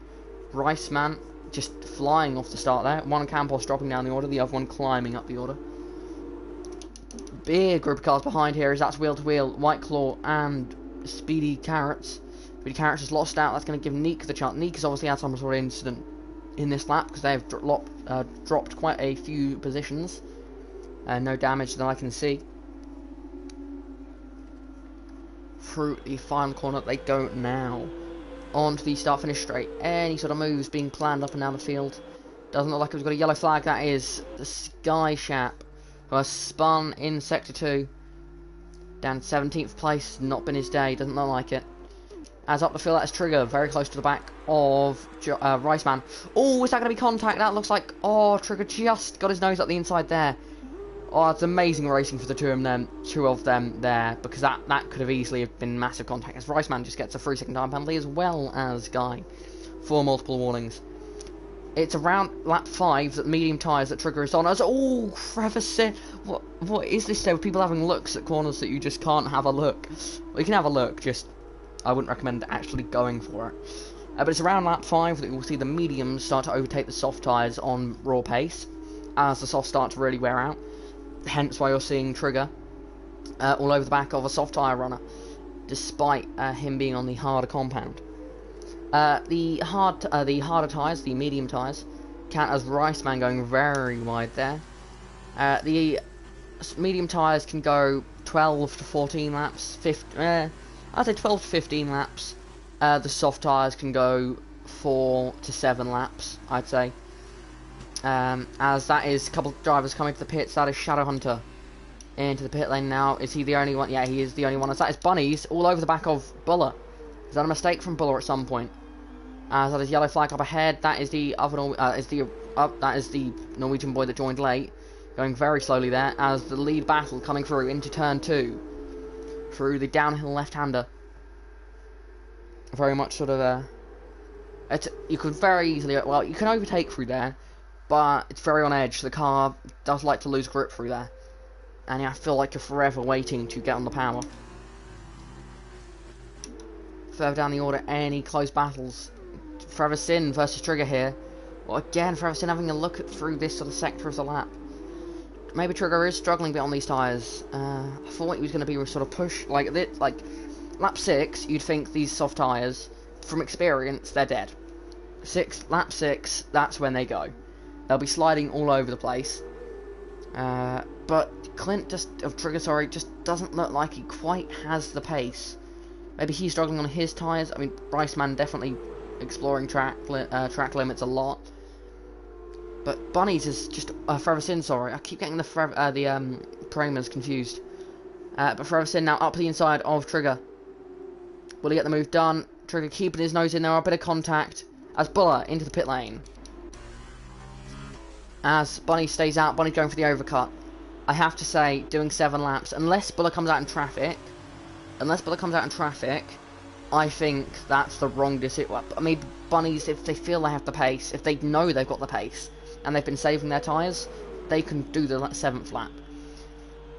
A: Riceman just flying off the start there. One Campos dropping down the order, the other one climbing up the order. Big group of cars behind here, as that's wheel to wheel, White Claw and Speedy Carrots. Speedy Carrots has lost out. That's going to give Neek the chance. Neek has obviously had some sort of incident in this lap because they've dropped quite a few positions. No damage that I can see. Through the final corner they go now. On to the start-finish straight. Any sort of moves being planned up and down the field. Doesn't look like we've got a yellow flag. That is the Sky Shap, who has spun in Sector 2. Down 17th place, not been his day, doesn't look like it. As up the field, that's Trigger, very close to the back of Riceman. Oh, is that going to be contact? That looks like, oh, Trigger just got his nose up the inside there. Oh, it's amazing racing for the two of them there, because that could have easily have been massive contact, as Riceman just gets a 3-second time penalty, as well as Guy, for multiple warnings. It's around lap 5 that medium tyres that Trigger is on. As oh, Crevice, what is this though? People having looks at corners that you just can't have a look. Well, you can have a look, just I wouldn't recommend actually going for it. But it's around lap 5 that you'll see the mediums start to overtake the soft tyres on raw pace, as the softs start to really wear out. Hence why you're seeing Trigger all over the back of a soft tyre runner, despite him being on the harder compound. The harder tyres, the medium tyres, count as Riceman going very wide there. The medium tyres can go 12 to 14 laps, I'd say 12 to 15 laps. The soft tyres can go 4 to 7 laps, I'd say. As that is a couple of drivers coming to the pits. That is Shadowhunter into the pit lane now. Is he the only one? Yeah, he is the only one. As that is Bunnies all over the back of Buller. Is that a mistake from Buller at some point? As that is yellow flag up ahead. That is the other that is the Norwegian boy that joined late, going very slowly there. As the lead battle coming through into turn 2, through the downhill left-hander. Very much sort of you could very easily, well, you can overtake through there, but it's very on edge. The car does like to lose grip through there, and you feel like you're forever waiting to get on the power. Further down the order, any close battles? Forever Sin versus Trigger here. Well, again, Forever Sin having a look at through this sort of sector of the lap. Maybe Trigger is struggling a bit on these tyres. I thought he was going to be sort of push like this, like lap 6. You'd think these soft tyres, from experience, they're dead. Lap 6, that's when they go. They'll be sliding all over the place. But Clint just doesn't look like he quite has the pace. Maybe he's struggling on his tyres. I mean, Riceman definitely exploring track limits a lot. But Bunnies is just Forever Sin. Sorry, I keep getting the parameters confused. But Forever Sin now up the inside of Trigger. Will he get the move done? Trigger keeping his nose in there. A bit of contact as Buller into the pit lane. As Bunny stays out, Bunny going for the overcut. I have to say, doing 7 laps, unless Buller comes out in traffic, I think that's the wrong decision. I mean, Bunnies, if they feel they have the pace, if they know they've got the pace, and they've been saving their tyres, they can do the 7th lap.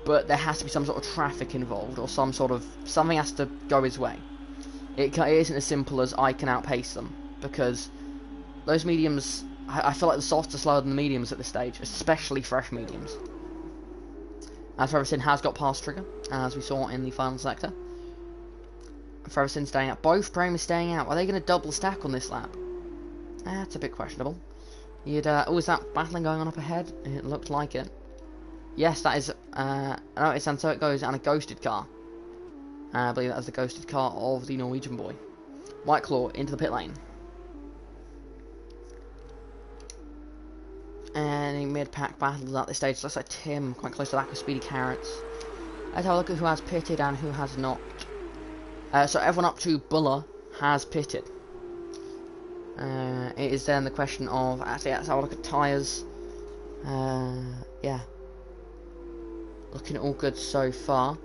A: But there has to be some sort of traffic involved, or something has to go his way. It isn't as simple as I can outpace them, because those mediums, I feel like the softs are slower than the mediums at this stage, especially fresh mediums. As Forever Sin has got past Trigger, as we saw in the final sector. Forever Sin staying out. Both Prem is staying out. Are they going to double stack on this lap? That's a bit questionable. Is that battling going on up ahead? It looked like it. Yes, that is, no, it's and so it goes, and a ghosted car. I believe that is the ghosted car of the Norwegian boy. White Claw into the pit lane. Any mid-pack battles at this stage. Looks like Tim quite close to that with Speedy Carrots. Let's have a look at who has pitted and who has not. So everyone up to Buller has pitted. It is then the question of, actually, let's have a look at tyres. Yeah. Looking all good so far.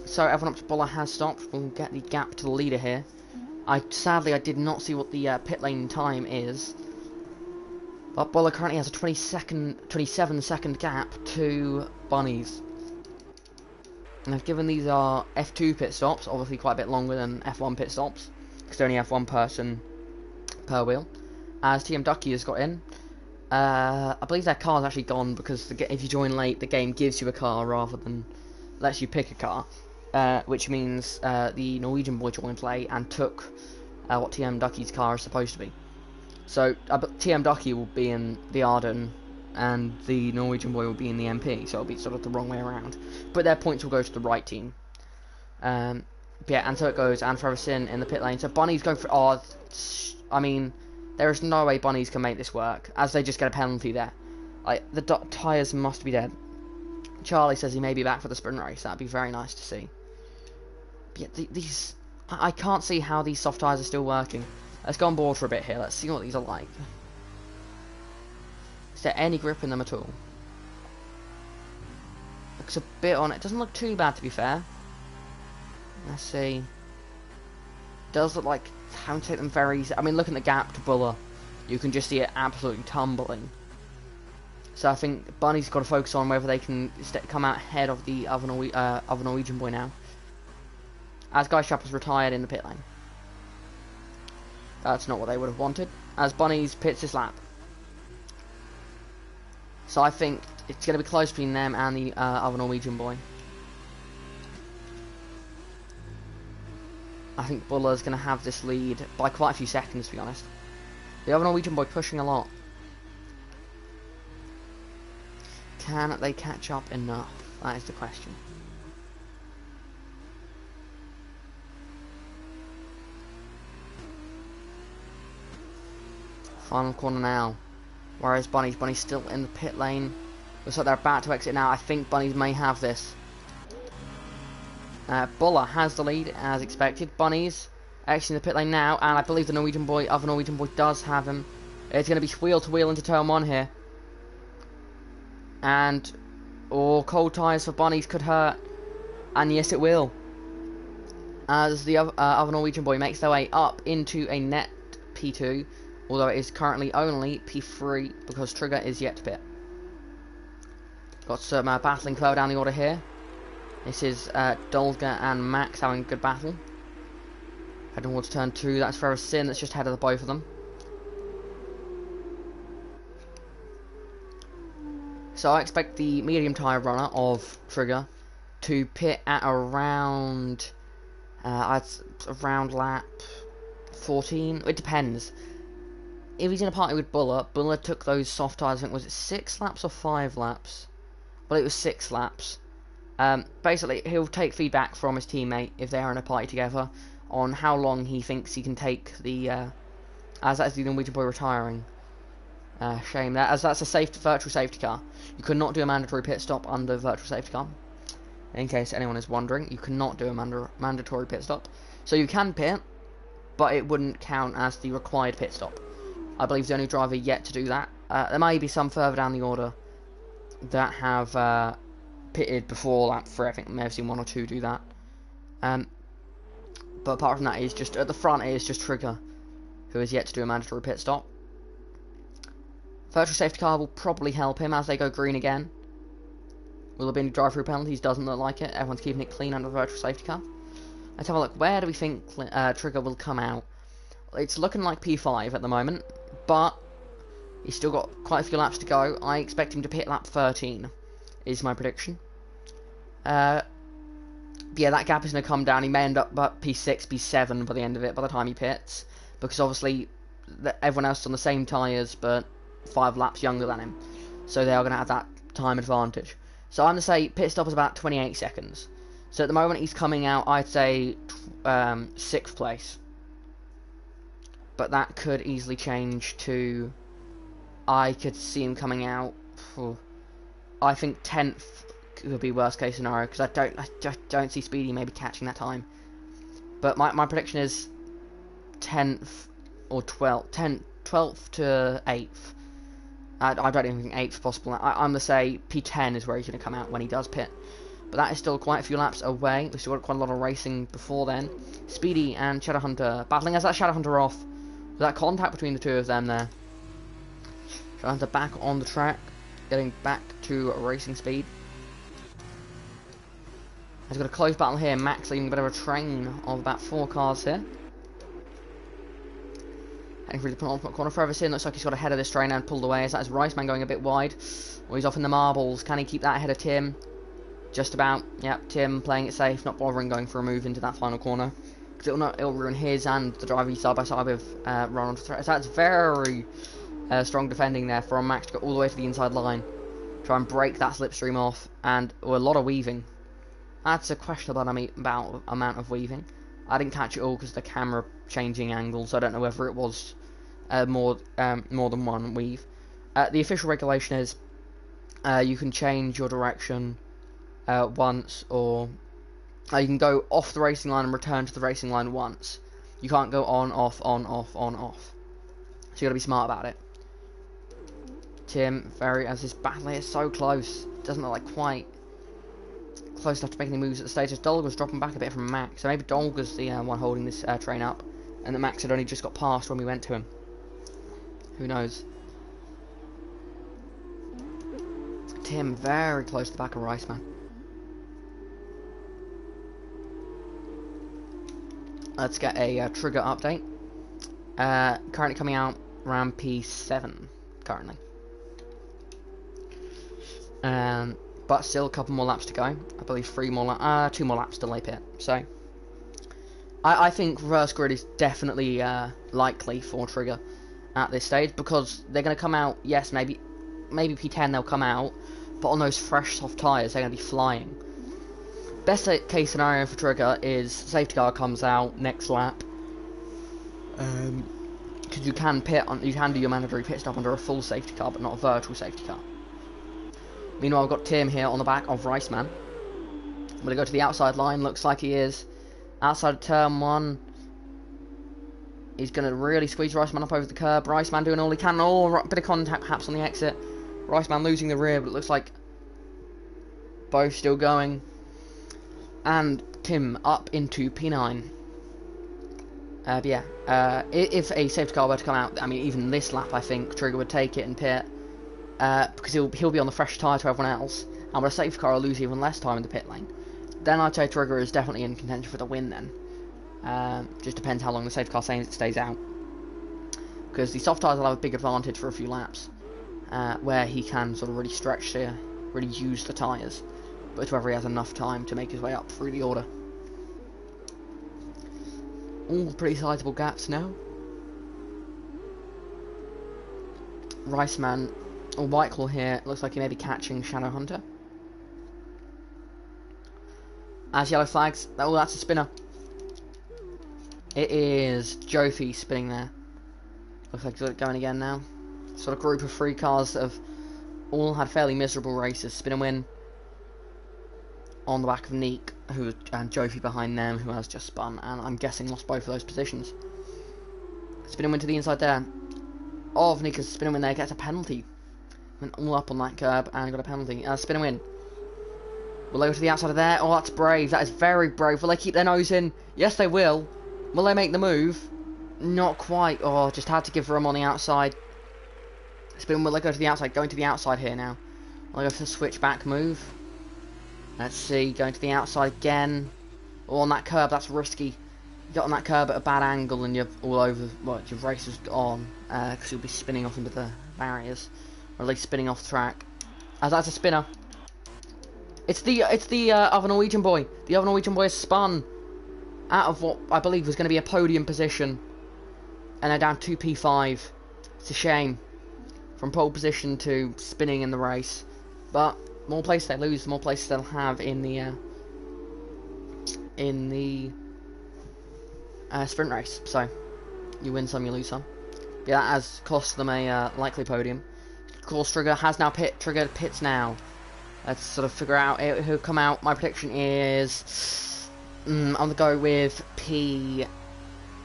A: So everyone up to Buller has stopped. We'll get the gap to the leader here. Sadly, I did not see what the pit lane time is. But Buller currently has a 27 second gap to Bunnies. And I've given these are F2 pit stops, obviously quite a bit longer than F1 pit stops, because they only have one person per wheel. As TM Ducky has got in. I believe their car's actually gone, because if you join late, the game gives you a car rather than lets you pick a car. Which means the Norwegian boy joined late and took what TM Ducky's car is supposed to be. So TM Ducky will be in the Arden, and the Norwegian boy will be in the MP, so it'll be sort of the wrong way around. But their points will go to the right team. Yeah, and so it goes, and Forever Sin in the pit lane. So Bunny's going for... Oh, I mean, there is no way Bunnies can make this work, as they just get a penalty there. Like, the tyres must be dead Charlie says he may be back for the sprint race. That'd be very nice to see. But yeah, I can't see how these soft tyres are still working. Let's go on board for a bit here. Let's see what these are like. Is there any grip in them at all? Looks a bit on it. Doesn't look too bad, to be fair. Let's see. Does look like having to take them very easy. I mean, look at the gap to Buller. You can just see it absolutely tumbling. So I think Bunny's got to focus on whether they can come out ahead of the other Norwegian boy now. As Guy Shapper's retired in the pit lane. That's not what they would have wanted. As Bunny's pits this lap. So I think it's going to be close between them and the other Norwegian boy. I think Buller's going to have this lead by quite a few seconds, to be honest. The other Norwegian boy pushing a lot. Can they catch up enough? That is the question. Final corner now. Whereas Bunny's still in the pit lane. Looks like they're about to exit now. I think Bunny's may have this. Buller has the lead as expected. Bunny's exiting the pit lane now, and I believe the other Norwegian boy does have him. It's going to be wheel to wheel into turn 1 here. And cold tyres for Bunny's could hurt. And yes, it will. As the other Norwegian boy makes their way up into a net P2. Although it is currently only P3 because Trigger is yet to pit. Got some battling further down the order here. This is Dolga and Max having a good battle. Heading towards turn 2. That's Ferris Sin that's just ahead of the both of them. So I expect the medium tyre runner of Trigger to pit at around lap 14. It depends. If he's in a party with Buller took those soft tyres, I think, was it 6 laps or 5 laps? Well, it was 6 laps. Basically, he'll take feedback from his teammate, if they are in a party together, on how long he thinks he can take the, as that's the Norwegian boy retiring. Shame that, as that's a virtual safety car. You cannot do a mandatory pit stop under virtual safety car. In case anyone is wondering, you cannot do a mandatory pit stop. So you can pit, but it wouldn't count as the required pit stop. I believe the only driver yet to do that. There may be some further down the order that have pitted before lap 3. I think I may have seen 1 or 2 do that. But apart from that, it's just at the front. It is just Trigger, who is yet to do a mandatory pit stop. Virtual safety car will probably help him as they go green again. Will there be any drive-through penalties? Doesn't look like it. Everyone's keeping it clean under the virtual safety car. Let's have a look. Where do we think Trigger will come out? It's looking like P5 at the moment, but he's still got quite a few laps to go. I expect him to pit lap 13, is my prediction. Yeah, that gap is going to come down. He may end up about P6, P7 by the end of it, by the time he pits, because obviously everyone else is on the same tyres, but 5 laps younger than him, so they are going to have that time advantage. So I'm going to say pit stop is about 28 seconds. So at the moment he's coming out, I'd say 6th place. But that could easily change to, I could see him coming out, I think 10th could be worst case scenario, because I just don't see Speedy maybe catching that time. But my prediction is 10th or 12th, 12th to 8th. I don't even think 8th possible. I'm going to say P10 is where he's going to come out when he does pit. But that is still quite a few laps away. We've still got quite a lot of racing before then. Speedy and Shadowhunter battling as that Shadowhunter off. That contact between the two of them there. Shadowhunter back on the track, getting back to racing speed. He's got a close battle here. Max leaving a bit of a train of about 4 cars here. Heading through the penultimate corner. Further in, looks like he's got ahead of this train and pulled away. Is that his Riceman going a bit wide? Or he's off in the marbles. Can he keep that ahead of Tim? Just about. Yep, Tim playing it safe, not bothering going for a move into that final corner. Because it'll ruin his and the driver side by side with Ron. So that's very strong defending there from Max to go all the way to the inside line. Try and break that slipstream off. And a lot of weaving. That's a questionable amount of weaving. I didn't catch it all because the camera changing angles. So I don't know whether it was more than one weave. The official regulation is you can change your direction once, or you can go off the racing line and return to the racing line once. You can't go on, off, on, off, on, off. So you gotta be smart about it. Tim, as this battle is so close, doesn't look like quite close enough to make any moves at the stage. As Dolga's dropping back a bit from Max, so maybe Dolga's the one holding this train up, and that Max had only just got past when we went to him. Who knows? Tim very close to the back of Riceman. Let's get a trigger update. Currently coming out around P7 currently. But still a couple more laps to go. I believe 2 more laps to lay pit. So I think reverse grid is definitely likely for trigger at this stage, because they're going to come out. Yes, maybe P10 they'll come out, but on those fresh soft tyres they're going to be flying. Best case scenario for trigger is safety car comes out next lap. Because you can do your mandatory pit stop under a full safety car, but not a virtual safety car. Meanwhile, I've got Tim here on the back of Riceman. I'm going to go to the outside line. Looks like he is outside of turn 1. He's going to really squeeze Riceman up over the curb. Riceman doing all he can. Oh, bit of contact perhaps on the exit. Riceman losing the rear, but it looks like both still going. And Tim up into P9. If a safety car were to come out, I mean, even this lap, I think Trigger would take it and pit. Because he'll be on the fresh tyre to everyone else, and with a safety car, he'll lose even less time in the pit lane. Then I'd say Trigger is definitely in contention for the win then. Just depends how long the safety car stays out. Because the soft tyres will have a big advantage for a few laps, where he can sort of really stretch to really use the tyres, but whether he has enough time to make his way up through the order. All pretty sizable gaps now. Riceman, or Whiteclaw here, looks like he may be catching Shadow Hunter. As yellow flags, oh, that's a spinner. It is Jofi spinning there. Looks like it's going again now. Sort of group of 3 cars that have all had fairly miserable races. Spin and win on the back of Neek, and Jofi behind them, who has just spun, and I'm guessing lost both of those positions. Spin and win to the inside there. Of Neek's spin and win there, gets a penalty. Went all up on that curb and got a penalty. Spin and win. Will they go to the outside of there? Oh, that's brave. That is very brave. Will they keep their nose in? Yes, they will. Will they make the move? Not quite. Oh, just had to give room on the outside. Spin, will they go to the outside? Going to the outside here now. Will they go for the switchback move? Let's see. Going to the outside again. Oh, on that curb, that's risky. You got on that curb at a bad angle and you're all over. Well, your race is on. Because you'll be spinning off into the barriers. Or at least spinning off the track. As that's a spinner. It's the other Norwegian boy. The other Norwegian boy has spun out of what I believe was going to be a podium position, and they're down 2 P5. It's a shame. From pole position to spinning in the race, but more places they lose, the more places they'll have in the sprint race. So you win some, you lose some. Yeah, that has cost them a likely podium. Of course, Trigger has now Trigger pits now. Let's sort of figure out who'll come out. My prediction is I'm gonna go with P9.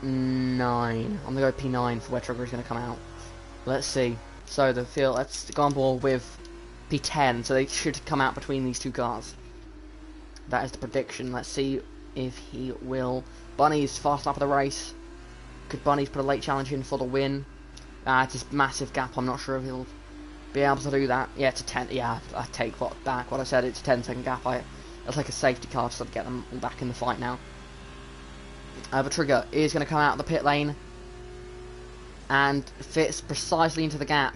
A: I'm gonna go with P9 for where Trigger is gonna come out. Let's see. So let's go on board with P10. So they should come out between these 2 cars. That is the prediction. Let's see if he will. Bunny's fast lap of the race. Could Bunny's put a late challenge in for the win? It's a massive gap. I'm not sure if he'll be able to do that. Yeah, it's a 10. Yeah, I take back what I said. It's a 10-second gap. It's like a safety car to sort of get them all back in the fight now. The Trigger is going to come out of the pit lane and fits precisely into the gap.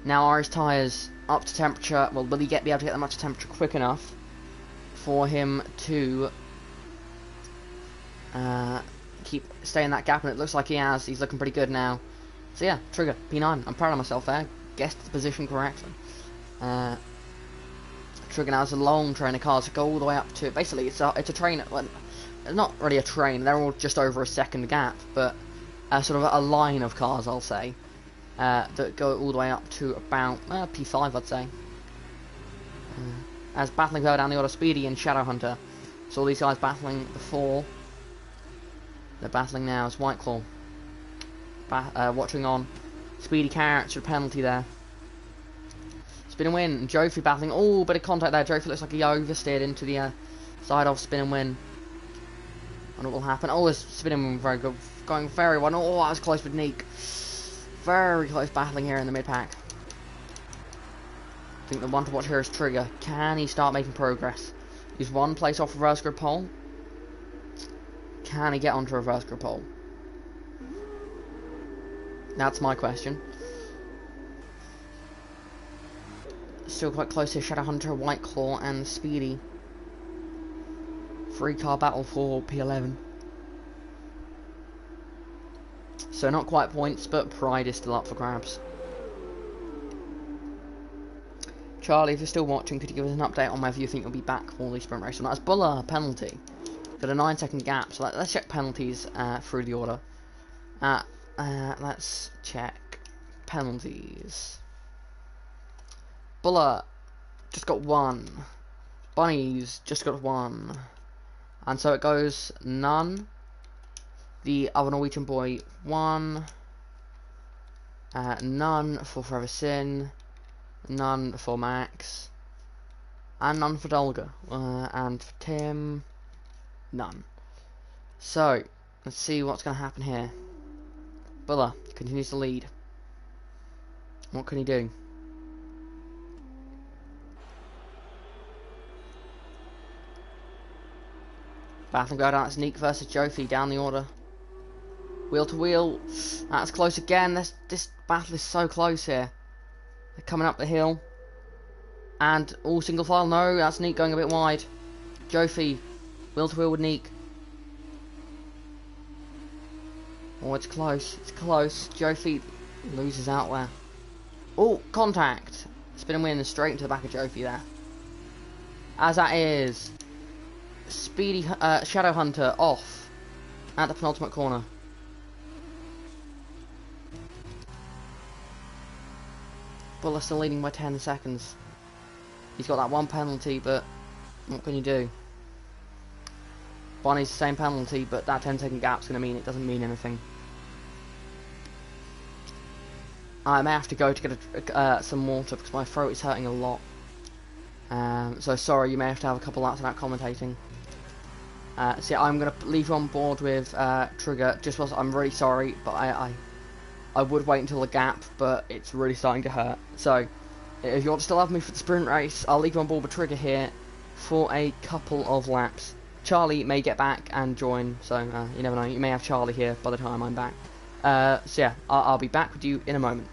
A: Now are his tyres up to temperature? Well, will he be able to get them up to temperature quick enough for him to stay in that gap? And it looks like he has. He's looking pretty good now. So yeah, Trigger, P9. I'm proud of myself there. Guessed the position correctly. Trigger now has a long train of cars to go all the way up to. Basically, it's a train. Well, not really a train. They're all just over a second gap, but sort of a line of cars, I'll say, that go all the way up to about P5, I'd say. as battling further down the order, Speedy and Shadowhunter. So all these guys battling before. They're battling now as Whiteclaw. Watching on. Speedy character penalty there. Spin and win. And Jofi battling. Oh, bit of contact there. Jofi looks like he oversteered into the side of spin and win. And what will happen? Oh, this spin and win very good. Going very well. Oh, that was close with Neek. Very close battling here in the mid-pack. I think the one to watch here is Trigger. Can he start making progress? He's one place off reverse grip pole. Can he get onto reverse grip pole? That's my question. Still quite close here. Shadowhunter, Whiteclaw, and Speedy. 3-car battle for P11. So not quite points, but pride is still up for grabs. Charlie, if you're still watching, could you give us an update on whether you think you'll be back for the sprint race or not? That's Buller, penalty. Got a 9-second gap, so let's check penalties through the order. Let's check penalties. Buller just got 1. Bunnies just got 1. And so it goes none. The other Norwegian boy 1. None for Forever Sin. None for Max. And none for Dolga. And for Tim, none. So, let's see what's going to happen here. Buller continues to lead. What can he do? Battle go down. It's Neek versus Jofi down the order. Wheel to wheel. That's close again. This battle is so close here. They're coming up the hill. And all single file. No, that's Neek going a bit wide. Jofi. Wheel to wheel with Neek. Oh, it's close. It's close. Jofi loses out there. Oh, contact. Spin and win straight into the back of Jofi there. As that is Speedy Shadowhunter off at the penultimate corner. Buller still leading by 10 seconds. He's got that 1 penalty, but what can you do? Bonnie's the same penalty, but that 10-second gap's going to mean it doesn't mean anything. I may have to go to get some water because my throat is hurting a lot. So sorry, you may have to have a couple laps without commentating. So yeah, I'm going to leave you on board with Trigger. Just was I'm really sorry, but I would wait until the gap, but it's really starting to hurt. So if you want to still have me for the sprint race, I'll leave you on board with Trigger here for a couple of laps. Charlie may get back and join, so you never know. You may have Charlie here by the time I'm back. So yeah, I'll be back with you in a moment.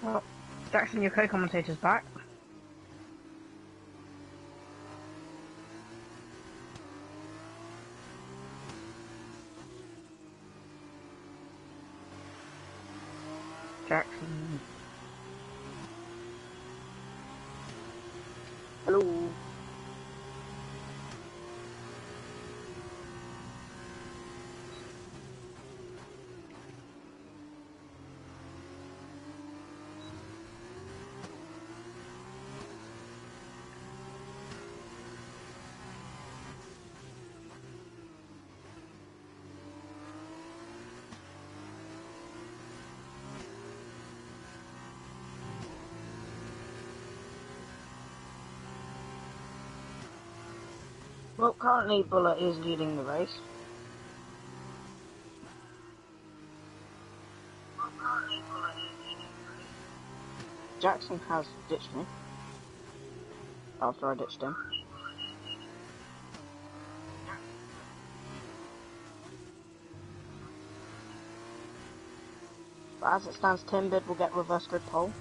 B: Well, Jackson, your co-commentator's back. Jackson. Hello. Well, currently Bullet is leading the race. Jackson has ditched me after I ditched him. But as it stands, Timbid will get reverse grid pole.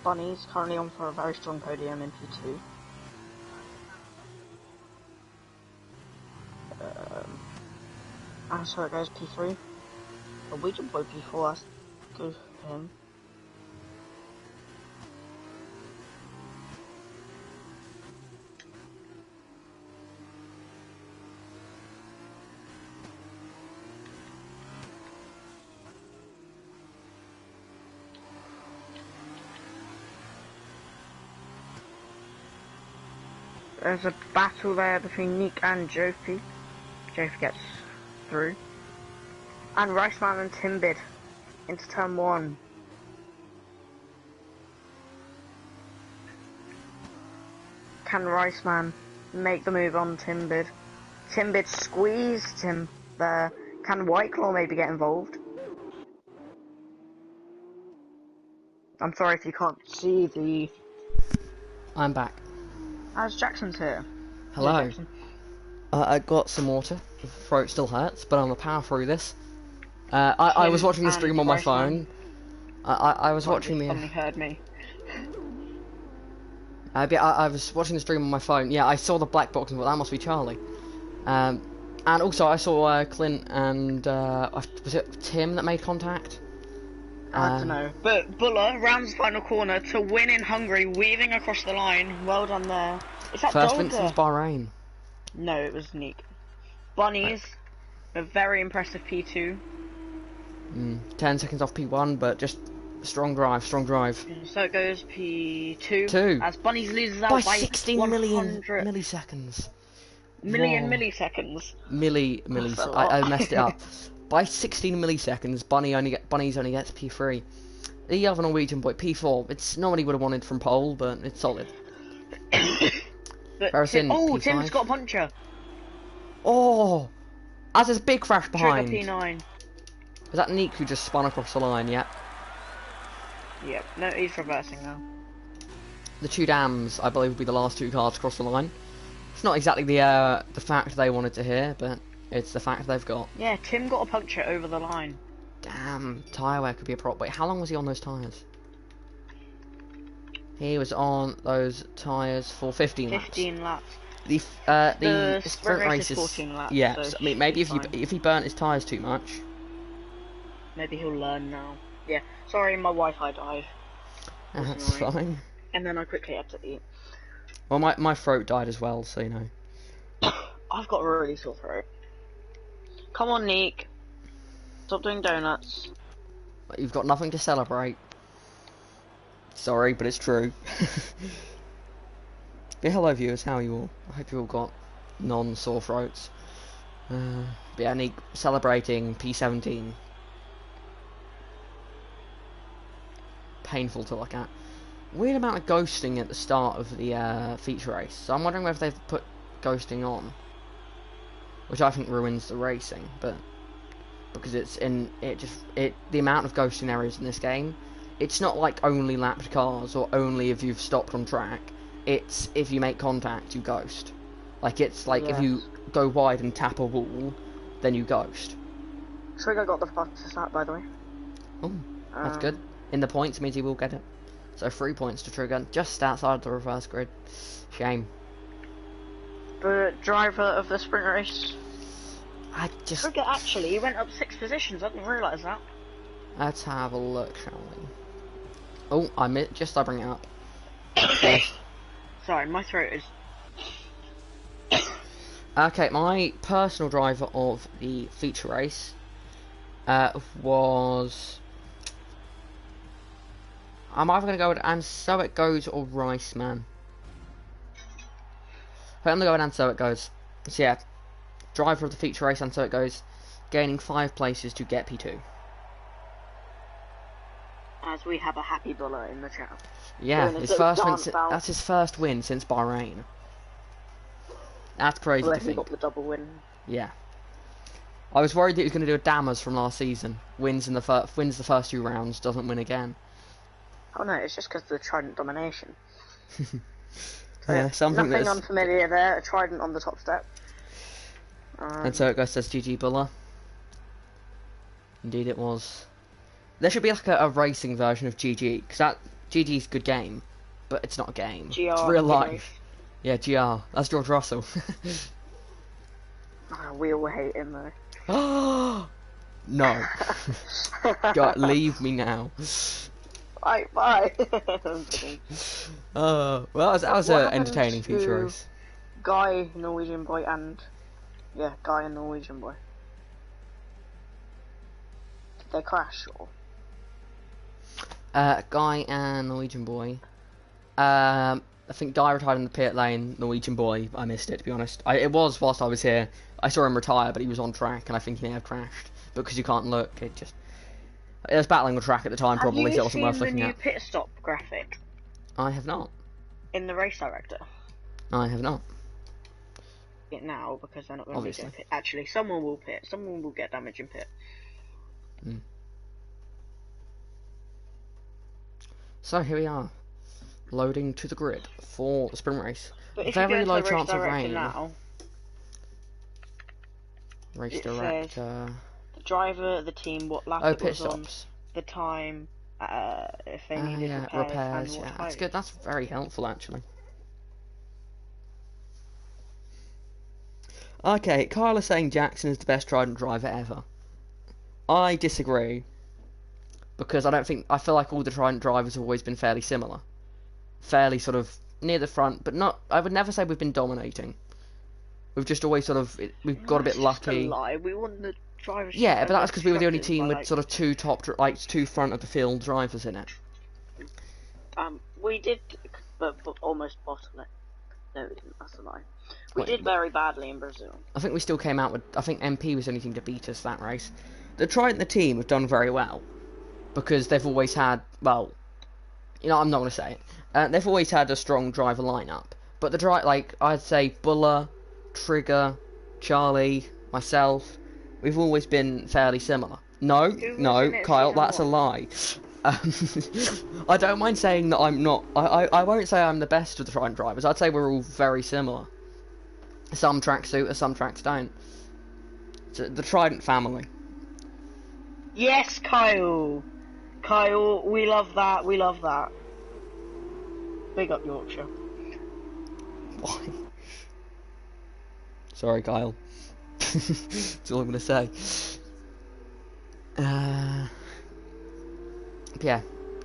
B: Bunny's currently on for a very strong podium in P2. And so it goes P3. Norwegian boy P4, that's good for him. There's a battle there between Nick and Jofi. Jofi gets through. And Riceman and Timbid into turn 1. Can Riceman make the move on Timbid? Timbid squeezed him there. Can Whiteclaw maybe get involved? I'm sorry if you can't see the...
A: I'm back.
B: How's Jackson's here?
A: Hello.
B: Hey, Jackson.
A: I got some water. The throat still hurts, but I'm gonna power through this. I was watching the stream on my phone. I was watching the...
B: Somebody heard me.
A: I was watching the stream on my phone. Yeah, I saw the black box and thought that must be Charlie. And also I saw Clint and was it Tim that made contact?
B: I don't know. But Buller rounds the final corner to win in Hungary, weaving across the line. Well done there. Is that
A: First
B: Dolga?
A: Vincent's Bahrain.
B: No, it was Neek. Bunnies, a very impressive P2.
A: 10 seconds off P1, but just strong drive, strong drive.
B: So it goes P2.
A: 2.
B: As Bunnies loses out
A: By
B: by
A: 16 million milliseconds.
B: Million
A: Whoa.
B: milliseconds.
A: Milliseconds. I messed it up. By 16 milliseconds, Bunnies only gets P3. The other Norwegian boy, P4. It's not what he would have wanted from pole, but it's solid.
B: But
A: Tim, P5.
B: Tim's got a puncher.
A: Oh! As there's a big crash behind.
B: Trigger P9.
A: Is that Neek who just spun across the line? Yeah.
B: Yep. No, he's reversing now.
A: The two dams, I believe, will be the last two cars across the line. It's not exactly the fact they wanted to hear, but it's the fact they've got.
B: Yeah, Tim got a puncture over the line.
A: Damn, tyre wear could be a problem. Wait, how long was he on those tyres? He was on those tyres for 15 laps.
B: 15 laps.
A: The sprint race is
B: 14 laps.
A: yeah.
B: So
A: So, I mean, maybe if he burnt his tyres too much.
B: Maybe he'll learn now. Yeah. Sorry, my Wi-Fi died.
A: That's fine.
B: And then I quickly had to eat.
A: Well, my throat died as well, so you know.
B: I've got a really sore throat. Come on, Neek. Stop doing donuts.
A: You've got nothing to celebrate. Sorry, but it's true. But hello viewers, how are you all? I hope you all got non-sore throats. But yeah, Neek celebrating P17. Painful to look at. Weird amount of ghosting at the start of the feature race. So I'm wondering whether they've put ghosting on, which I think ruins the racing. But because the amount of ghosting areas in this game, it's not like only lapped cars or only if you've stopped on track. It's if you make contact, you ghost. Like it's like if you go wide and tap a wall, then you ghost.
B: Trigger got the fastest lap, by the way.
A: Oh, that's good. In the points means he will get it. So 3 points to Trigger, just outside the reverse grid. Shame.
B: The driver of the sprint race.
A: I just...
B: Trigger actually, he went up 6 positions, I didn't realise that.
A: Let's have a look, shall we? Oh, I bring it up.
B: Sorry, my throat is...
A: Okay, my personal driver of the feature race was... I'm either going to go with And So It Goes or Rice Man. I'm going to go with And So It Goes. So yeah, driver of the feature race, And So It Goes, gaining 5 places to get P2.
B: As we have a happy buller in the chat.
A: Yeah, his first win. That's his first win since Bahrain. That's crazy to think.
B: He got the double win.
A: Yeah. I was worried that he was going to do a Dammers from last season. Wins the first 2 rounds, doesn't win again.
B: Oh no, it's just because of the Trident domination.
A: Yeah, something
B: nothing unfamiliar there. A Trident on the top step.
A: And so it goes, says GG Buller. Indeed it was. There should be like a racing version of GG, because that GG's a good game, but it's not a game.
B: GR,
A: it's real life. Yeah, GR. That's George Russell.
B: We all hate him though.
A: No. God, leave me now.
B: Bye.
A: Well, that was an entertaining feature race.
B: Guy, Norwegian boy, and Guy and Norwegian boy. Did they crash or?
A: Guy and Norwegian boy. I think Guy retired in the pit lane. Norwegian boy, I missed it to be honest. It was whilst I was here. I saw him retire, but he was on track, and I think he may have crashed. But because you can't look, it was battling the track at the time, probably, so it wasn't worth looking at.
B: Have you seen the new pit stop graphic?
A: I have not.
B: In the race director?
A: I have not.
B: It now, because they're not going to be pit. Actually, someone will pit. Someone will get damage in pit.
A: So here we are, loading to the grid for the sprint race.
B: But if
A: very
B: you
A: low
B: go to
A: chance of rain.
B: Now,
A: race director.
B: The driver, the team, what lap it was on, the time, if they needed repairs.
A: Yeah, that's good. That's very helpful actually. Okay, Kyle is saying Jackson is the best Trident driver ever. I disagree. Because I feel like all the Trident drivers have always been fairly similar. Fairly sort of near the front, but not, I would never say we've been dominating. We've just always we've got a bit lucky.
B: That's a lie. We won the drivers.
A: Yeah, but that's because we were the only team with sort of 2 2 front of the field drivers in it.
B: We did, but almost bottom it. No, we didn't, that's a lie. We did very badly in Brazil. I
A: think we still came out with, I think MP was the only team to beat us that race. The Trident, the team, have done very well. Because they've always had, well, I'm not going to say it. They've always had a strong driver lineup. But the I'd say Buller, Trigger, Charlie, myself, we've always been fairly similar. No, Kyle, that's a lie. I don't mind saying that I'm not, I won't say I'm the best of the Trident drivers. I'd say we're all very similar. Some tracks suit us, some tracks don't. So, the Trident family.
B: Yes, Kyle, we love that, Big up Yorkshire.
A: Why? Sorry, Kyle. That's all I'm going to say. Yeah,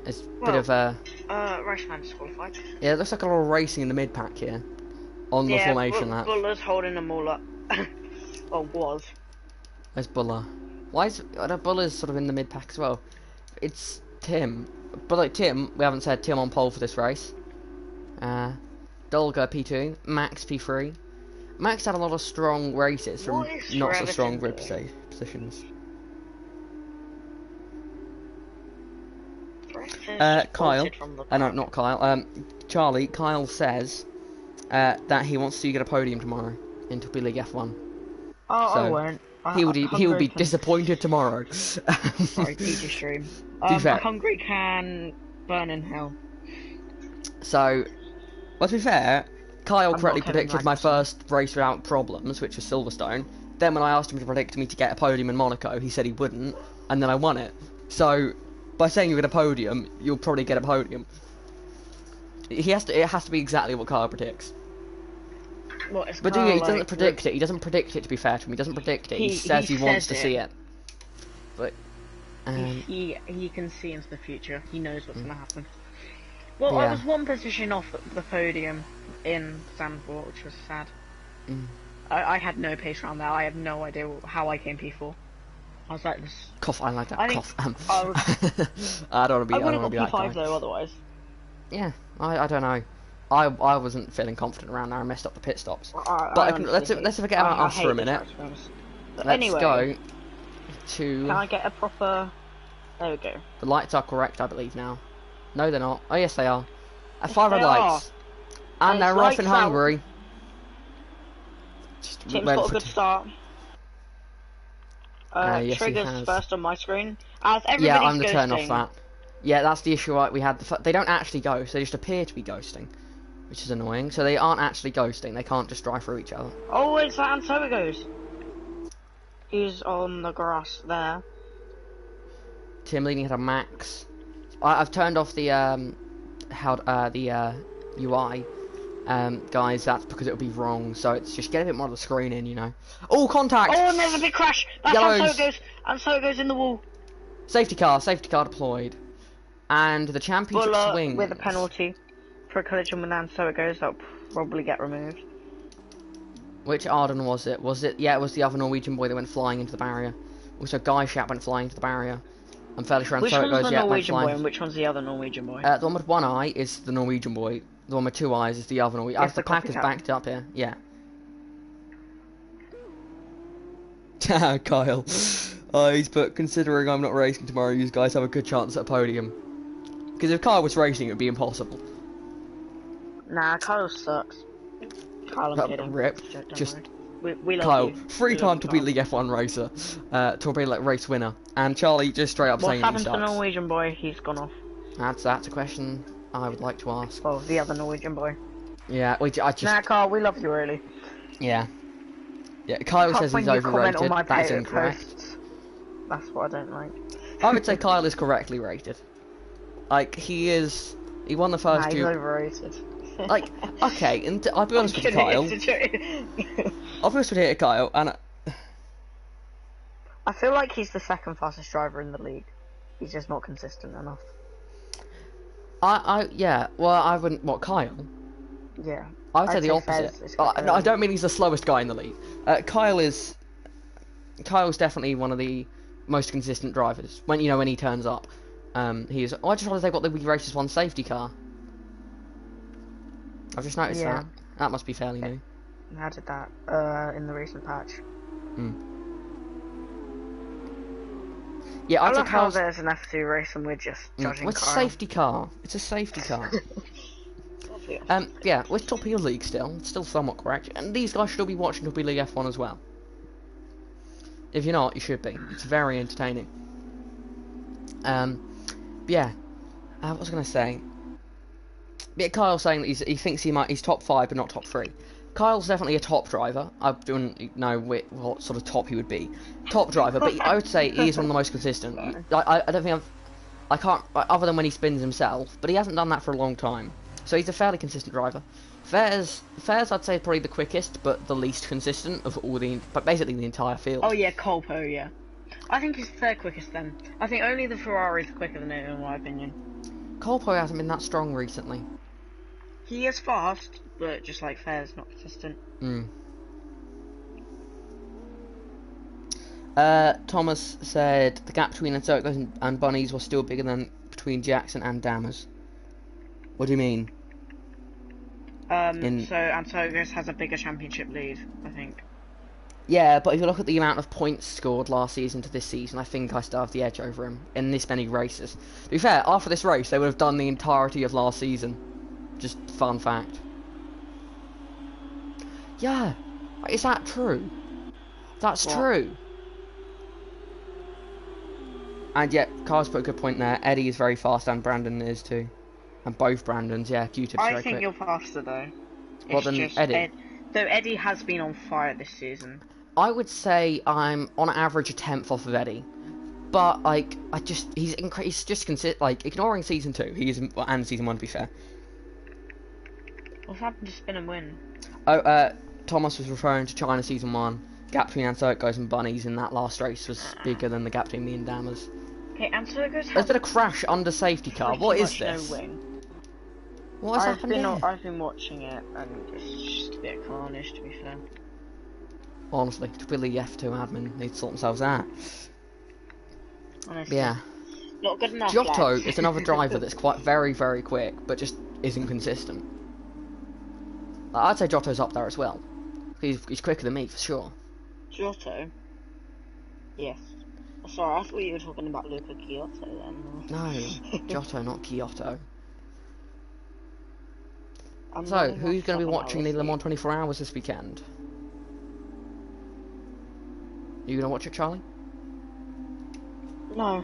A: it's a bit of a...
B: Raceman disqualified.
A: Yeah, it looks like a lot of racing in the mid-pack here. On the formation lap.
B: Buller's holding them all up. Or was.
A: Where's Buller? Why is Buller's sort of in the mid-pack as well? It's Tim. But like Tim, we haven't said Tim on pole for this race. Dolga P2, Max P3. Max had a lot of strong races from not so strong grid positions. Kyle, no, not Kyle. Charlie. Kyle says that he wants to get a podium tomorrow in Torpedo League F1.
B: Oh, so I won't.
A: He will be disappointed tomorrow.
B: Sorry, PG stream. Hungary can burn in hell.
A: So, well, to be fair, Kyle correctly predicted my first race without problems, which was Silverstone. Then when I asked him to predict me to get a podium in Monaco, he said he wouldn't, and then I won it. So, by saying you get a podium, you'll probably get a podium. He has to. It has to be exactly what Kyle predicts.
B: What is
A: But
B: Kyle,
A: he doesn't predict it. He doesn't predict it. To be fair to him, he doesn't predict it. He says he wants to see it. But
B: he can see into the future. He knows what's going to happen. Well, I was one position off the podium in Zandvoort, which was sad. I had no pace around there. I have no idea how I came P4. I was like this.
A: Cough. I like that. Cough.
B: I
A: don't want to be.
B: I would have got
A: that
B: P5
A: guy.
B: though, otherwise.
A: Yeah, I don't know. I wasn't feeling confident around there. I messed up the pit stops. Let's forget about us for a minute. Let's go to.
B: Can I get a proper? There we go.
A: The lights are correct, I believe now. No, they're not. Oh yes, they are. 5 red lights, and they're off in Hungary.
B: Tim's got a good start.
A: Yes,
B: triggers first on my screen. As
A: yeah, I'm the turn off that. Yeah, that's the issue we had. They don't actually ghost, they just appear to be ghosting, which is annoying. So they aren't actually ghosting, they can't just drive through each other.
B: Oh, it's that, and so it goes. He's on the grass there.
A: Tim leading at a max. I've turned off the UI. Guys, that's because it would be wrong, so it's just get a bit more of the screen in, you know. Oh, contact!
B: Oh, and there's a big crash! That's
A: Yellows.
B: how so it goes, and so it goes in the wall.
A: Safety car deployed. And the championship swings.
B: With a penalty for a collision with and so it goes, that'll probably get removed.
A: Which Arden was it? Yeah, it was the other Norwegian boy that went flying into the barrier. Also, Guy Schaap went flying into the barrier. I'm fairly sure, and so it goes,
B: the Norwegian boy and which one's the other Norwegian boy?
A: The one with one eye is the Norwegian boy. The one with 2 eyes is the other Norwegian.
B: Yes,
A: the pack is backed up here. Yeah. Kyle. He's put, considering I'm not racing tomorrow, you guys have a good chance at a podium. Because if Kyle was racing, it would be impossible.
B: Nah, Kyle sucks. Kyle, I'm kidding.
A: Rip.
B: We love
A: Kyle,
B: you.
A: 3-time Torpedo League F1 racer, Torpedo League race winner, and Charlie just straight up saying he sucks.
B: What's happened to the Norwegian boy? He's gone off.
A: That's a question I would like to ask.
B: Oh, the other Norwegian boy.
A: Yeah,
B: Nah, Carl, we love you, really.
A: Yeah. Yeah, Kyle says he's overrated. That's incorrect.
B: Posts. That's what I don't like.
A: I would say Kyle is correctly rated. Like, he won the first two.
B: He's overrated.
A: Like, okay, and I'll be honest with you, Kyle. I'll be honest with you, Kyle, and
B: I feel like he's the second fastest driver in the league. He's just not consistent enough.
A: Yeah, well, I wouldn't, what, Kyle?
B: Yeah.
A: I would say the opposite. No, I don't mean he's the slowest guy in the league. Kyle's definitely one of the most consistent drivers. When he turns up, he is. Oh, I just want to say what the races one safety car. I've just noticed that. That must be fairly new.
B: How did that? In the recent patch.
A: Yeah,
B: I love how there's an F2 race and we're just judging
A: It's a safety car. It's a safety car. Yeah, with Torpedo League still somewhat correct. And these guys should all be watching Torpedo League F1 as well. If you're not, you should be. It's very entertaining. Yeah. What was I going to say? Yeah, Kyle's saying that he thinks he's top 5 but not top 3. Kyle's definitely a top driver. I don't know what sort of top he would be. Top driver, but I would say he is one of the most consistent. I don't think I can't, other than when he spins himself, but he hasn't done that for a long time. So he's a fairly consistent driver. Fairs I'd say probably the quickest, but the least consistent of but basically the entire field.
B: Oh yeah, Colpo, yeah. I think he's third quickest then. I think only the Ferrari's quicker than him in my opinion.
A: Colpo hasn't been that strong recently.
B: He is fast, but just like Fair's not consistent.
A: Thomas said the gap between Ansoticos and Bunnies was still bigger than between Jackson and Dammers. What do you mean?
B: So Ansoticos has a bigger championship lead, I think.
A: Yeah, but if you look at the amount of points scored last season to this season, I think I still have the edge over him in this many races. To be fair, after this race, they would have done the entirety of last season. Just fun fact. Yeah, is that true? That's true. And yet, Carl's put a good point there. Eddie is very fast, and Brandon is too. And both Brandons, yeah. Q-Tip's
B: I
A: very
B: think
A: quick.
B: You're faster though.
A: Well, than Eddie.
B: Though Eddie has been on fire this season.
A: I would say I'm on average a 10th off of Eddie, but like he's just ignoring season 2. And season 1 to be fair.
B: What's happened to Spin and Win?
A: Oh, Thomas was referring to China Season 1. Gap between Ansoikos and Bunnies in that last race was bigger than the gap between me and Dammers.
B: Okay, Ansoikos
A: There's been a crash under safety car. What is this?
B: No win.
A: What has happened here?
B: I've been watching it, and it's just a bit of carnage, to be fair.
A: Honestly, really F2 admin need to sort themselves out.
B: Honestly.
A: Yeah.
B: Not good enough.
A: Giotto is another driver that's quite very, very quick, but just isn't consistent. I'd say Giotto's up there as well. He's quicker than me, for sure.
B: Giotto? Yes. Sorry, I thought you were talking about Luca Giotto then.
A: No, Giotto, not Giotto. So, who's going to be watching the Le Mans 24 Hours this weekend? Are you going to watch it, Charlie?
B: No.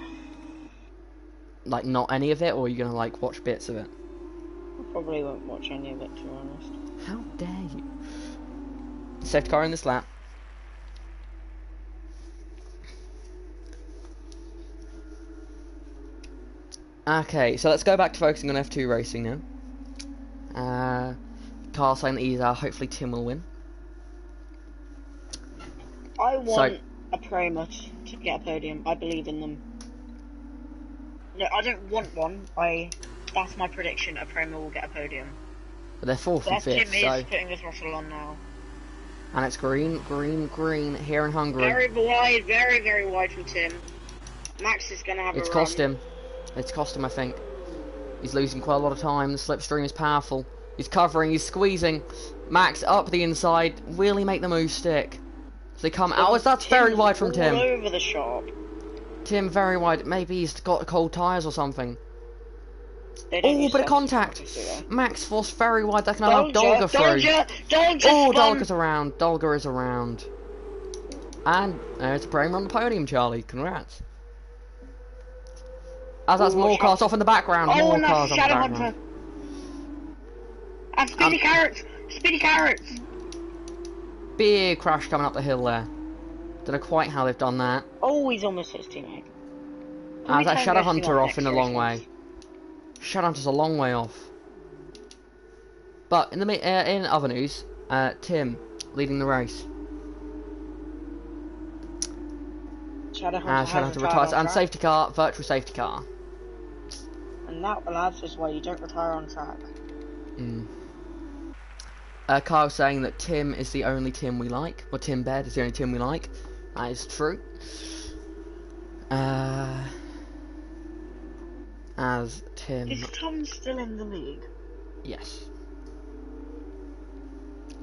A: Like, not any of it, or are you going to, like, watch bits of it?
B: I probably won't watch any of it, to be honest.
A: How dare you? Safety car in this lap. Okay, so let's go back to focusing on F2 racing now. Carl saying that he's hopefully Tim will win.
B: I want a Prema to get a podium. I believe in them. No, I don't want one. That's my prediction. A Prema will get a podium.
A: But they're 4th and 5th,
B: Tim is putting his throttle on now.
A: And it's green, green, green here in Hungary.
B: Very wide, very, very wide from Tim. Max is going to have
A: It's cost him. It's cost him, I think. He's losing quite a lot of time. The slipstream is powerful. He's covering, he's squeezing. Max up the inside. Will he make the move stick? So they come out. That's very wide from Tim.
B: All over the shop.
A: Tim, very wide. Maybe he's got cold tyres or something. Oh, bit of contact. Max forced very wide. That can allow Dolga through. Oh, Dolga's around. Dolga is around. And there's a Prema on the podium, Charlie. Congrats. As that's more cars off in the background. More cars off in the background.
B: And Speedy Carrots! Speedy Carrots!
A: Big crash coming up the hill there. Don't know quite how they've done that.
B: Oh, he's almost his teammate.
A: As that Shadow Hunter off in a long way. Shadow Hunter's a long way off. But in the in other news, Tim leading the race.
B: Shadow Hunter
A: retires and safety car, virtual safety car.
B: And that, lads, is why you don't retire on track.
A: Kyle saying that Tim is the only Tim we like, or Tim Baird is the only Tim we like. That is true. As Tim...
B: Is Tom still in the league?
A: Yes. Okay.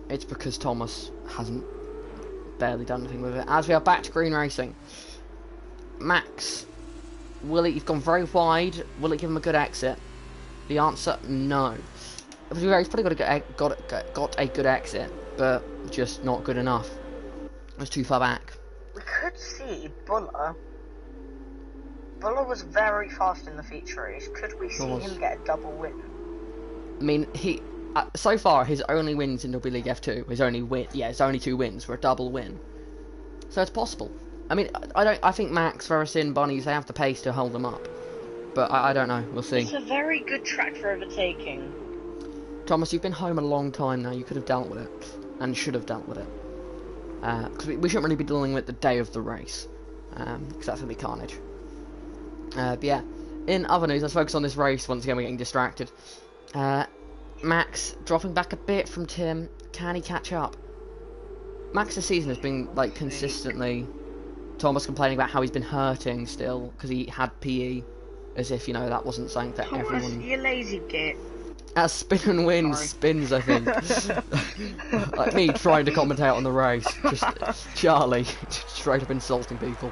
A: It's because Thomas hasn't barely done anything with it. As we are back to green racing. Max. He's gone very wide. Will it give him a good exit? The answer, no. He's probably got a good exit, but just not good enough. It's too far back.
B: We could see Buller. Buller was very fast in the feature race. Could we see him get a double win?
A: I mean, he so far his only wins in WB League F2, his only 2 wins were a double win. So it's possible. I mean, I think Max, Veresin, Bunnies, they have the pace to hold them up. But I don't know. We'll see.
B: It's a very good track for overtaking.
A: Thomas, you've been home a long time now. You could have dealt with it, and should have dealt with it. Because we shouldn't really be dealing with the day of the race, because that's gonna be carnage. But yeah, in other news, let's focus on this race. Once again, we're getting distracted. Max dropping back a bit from Tim. Can he catch up? Max this season has been like consistently. Thomas complaining about how he's been hurting still because he had PE, as if that wasn't something that everyone.
B: You lazy git.
A: As Spin and Win spins, I think. Like me trying to commentate on the race. Just Charlie, straight up insulting people.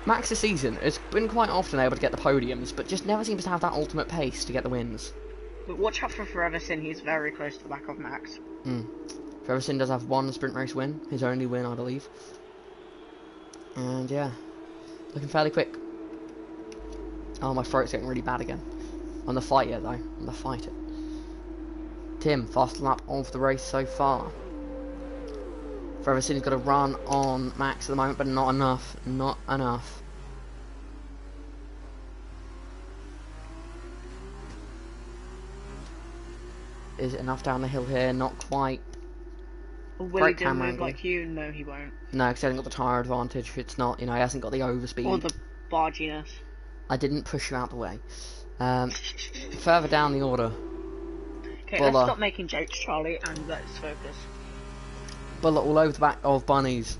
A: Max this season has been quite often able to get the podiums, but just never seems to have that ultimate pace to get the wins.
B: But watch out for Forever Sin, he's very close to the back of Max.
A: Forever Sin does have one sprint race win, his only win, I believe. And yeah, looking fairly quick. Oh, my throat's getting really bad again. On the fight yet, though. On the fight it. Tim, fast lap of the race so far. Forever Sin's got a run on Max at the moment, but not enough. Not enough. Is it enough down the hill here? Not quite.
B: Will he do move like you? No, he won't.
A: No, because he hasn't got the tyre advantage. It's not, you know, he hasn't got the overspeed.
B: Or the barginess.
A: I didn't push you out the way. Further down the order.
B: Okay, let's stop making jokes, Charlie, and let's focus.
A: Bullet all over the back of bunnies.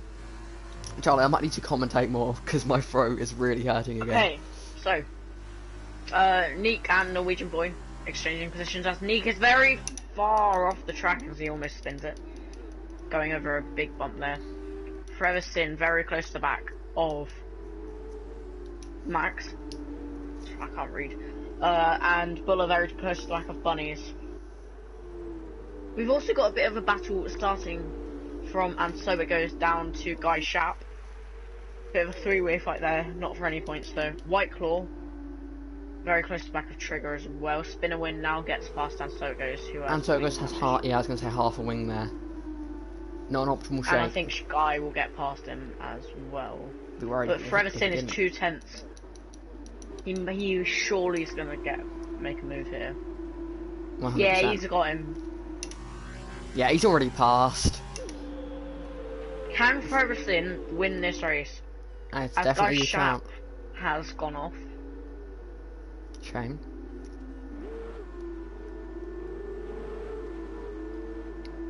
A: Charlie, I might need to commentate more, because my throat is really hurting again.
B: Okay, so... Neek and Norwegian Boy exchanging positions as Neek is very far off the track as he almost spins it. Going over a big bump there. Forever Sin very close to the back of Max. I can't read. And Buller very close to the back of Bunnies. We've also got a bit of a battle starting from And So It Goes down to Guy Sharp. Bit of a three-way fight there, not for any points though. White Claw, very close to the back of Trigger as well. Spinner Win now gets past And So It Goes, who has...
A: And So It Goes has half, yeah, I was going to say half a wing there. Not an optimal shape.
B: And I think Guy will get past him as well. But Forever Sin is 2/10. He surely is going to make a move here.
A: 100%.
B: Yeah, he's got him.
A: Yeah, he's already passed.
B: Can Forever Sin win this race?
A: It's definitely a
B: chance. Has gone off.
A: Shame.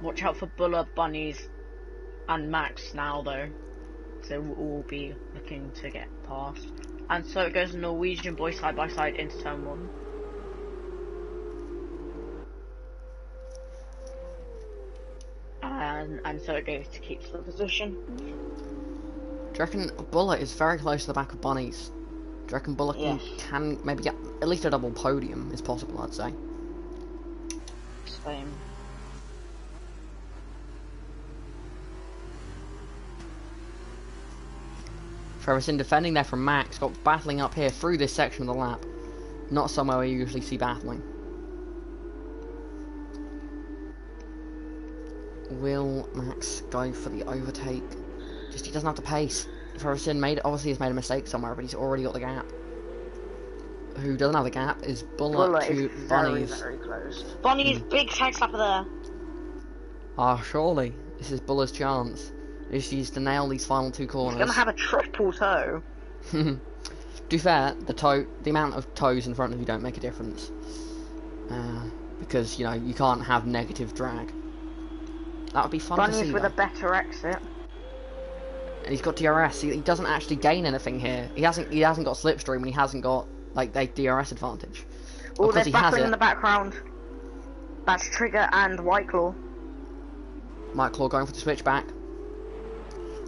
B: Watch out for Buller, Bunnies, and Max now though. So we'll all be looking to get past. And So It Goes Norwegian Boy side by side into turn 1. And So It Goes to keep the position.
A: Do you reckon Buller is very close to the back of Bunnies? Do you reckon Buller can maybe get at least a double podium is possible, I'd say.
B: Same.
A: Forever Sin defending there from Max, got battling up here through this section of the lap. Not somewhere we usually see battling. Will Max go for the overtake? Just he doesn't have the pace. Forever Sin obviously has made a mistake somewhere, but he's already got the gap. Who doesn't have the gap is Buller to Bunnies.
B: Very close. Bunnies, big tag slapper there.
A: Ah, surely. This is Buller's chance. He's used to nail these final two corners.
B: He's gonna have a triple toe.
A: To be fair, the amount of toes in front of you don't make a difference. Because, you know, you can't have negative drag. That would be fun to see.
B: Bunnies with a better exit.
A: And he's got DRS. He doesn't actually gain anything here. He hasn't got slipstream, and he hasn't got like the DRS advantage.
B: Oh, there's battling in the background. That's Trigger and White Claw.
A: White Claw going for the switchback.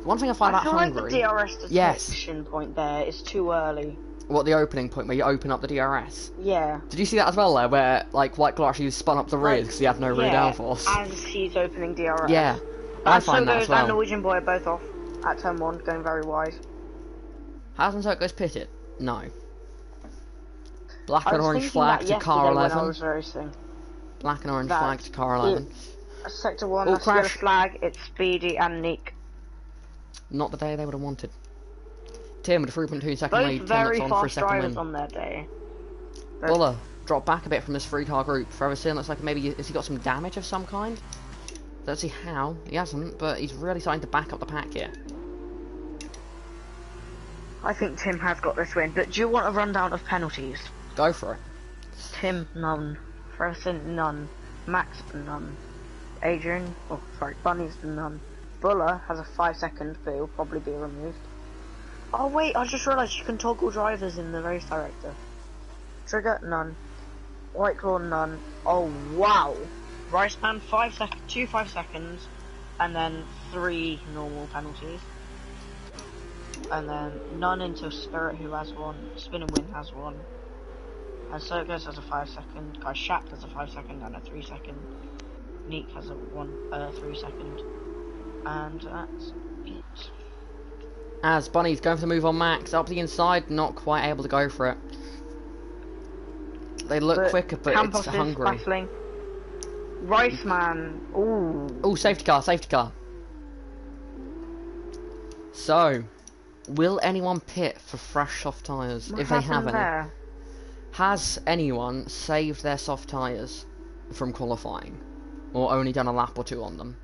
A: One thing I find about Hungary,
B: like the DRS detection point there is too early.
A: What, the opening point where you open up the DRS?
B: Yeah.
A: Did you see that as well there, where like White Claw actually spun up the rears because he had no rear downforce?
B: As he's opening DRS.
A: Yeah, I find that as well.
B: And Norwegian Boy are both off at turn 1, going very wide.
A: Hasn't So It Goes pitted? No. Black and orange flag to car 11.
B: I was racing.
A: Black and orange flag to car 11.
B: Sector 1, that's the flag, it's Speedy and Neek.
A: Not the day they would have wanted. Tim with a 3.2 second lead, 10 laps on for a second win.
B: On their day.
A: Buller dropped back a bit from this 3-car group. Forever Sin looks like maybe has he got some damage of some kind? Don't see how. He hasn't, but he's really starting to back up the pack here.
B: I think Tim has got this win, but do you want a rundown of penalties?
A: Go for it.
B: Tim, none. Forever Sin, none. Max, none. Adrian, Bunny's none. Buller has a 5-second, but he'll probably be removed. Oh wait, I just realised you can toggle drivers in the race director. Trigger, none. White Claw, none. Oh wow! Rice Man, 2 5 seconds, and then 3 normal penalties. And then none into Spirit, who has 1. Spin and Win has 1. And So It Goes has a 5-second. Guy Shap has a 5-second and a 3-second. Neek has a 3-second. And that's it.
A: As Bunny's going for the move on Max, up the inside, not quite able to go for it. They look quicker, but it's Hungary.
B: Battling. Rice Man, ooh.
A: Oh, safety car, safety car. So, will anyone pit for fresh soft tyres, if they have any?
B: There?
A: Has anyone saved their soft tyres? from qualifying, or only done a lap or two on them,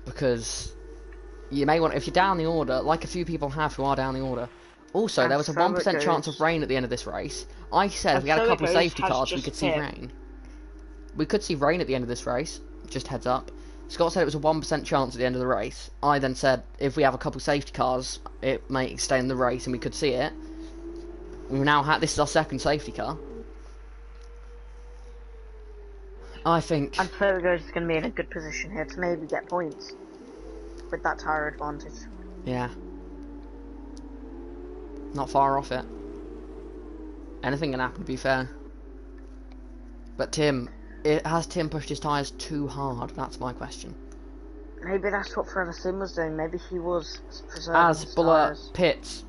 A: because you may want, if you're down the order, like a few people have who are down the order. Also,
B: And
A: there was a
B: so
A: 1%
B: it
A: chance
B: goes.
A: of rain at the end of this race. I said if
B: And
A: we had a
B: so it
A: couple of
B: goes
A: safety
B: has
A: cars, we
B: just
A: could see
B: hit.
A: rain. We could see rain at the end of this race. Just heads up. Scott said it was a 1% chance at the end of the race. I then said if we have a couple of safety cars, it may extend the race and we could see it. We've now had, this is our second safety car. I think.
B: And so it goes is going to be in a good position here to maybe get points with that tyre advantage.
A: Yeah. Not far off it. Anything can happen, to be fair. But Tim, has Tim pushed his tyres too hard? That's my question.
B: Maybe that's what Forever Sim was doing. Maybe he was preserving
A: As
B: his
A: Buller
B: tyres.
A: pits.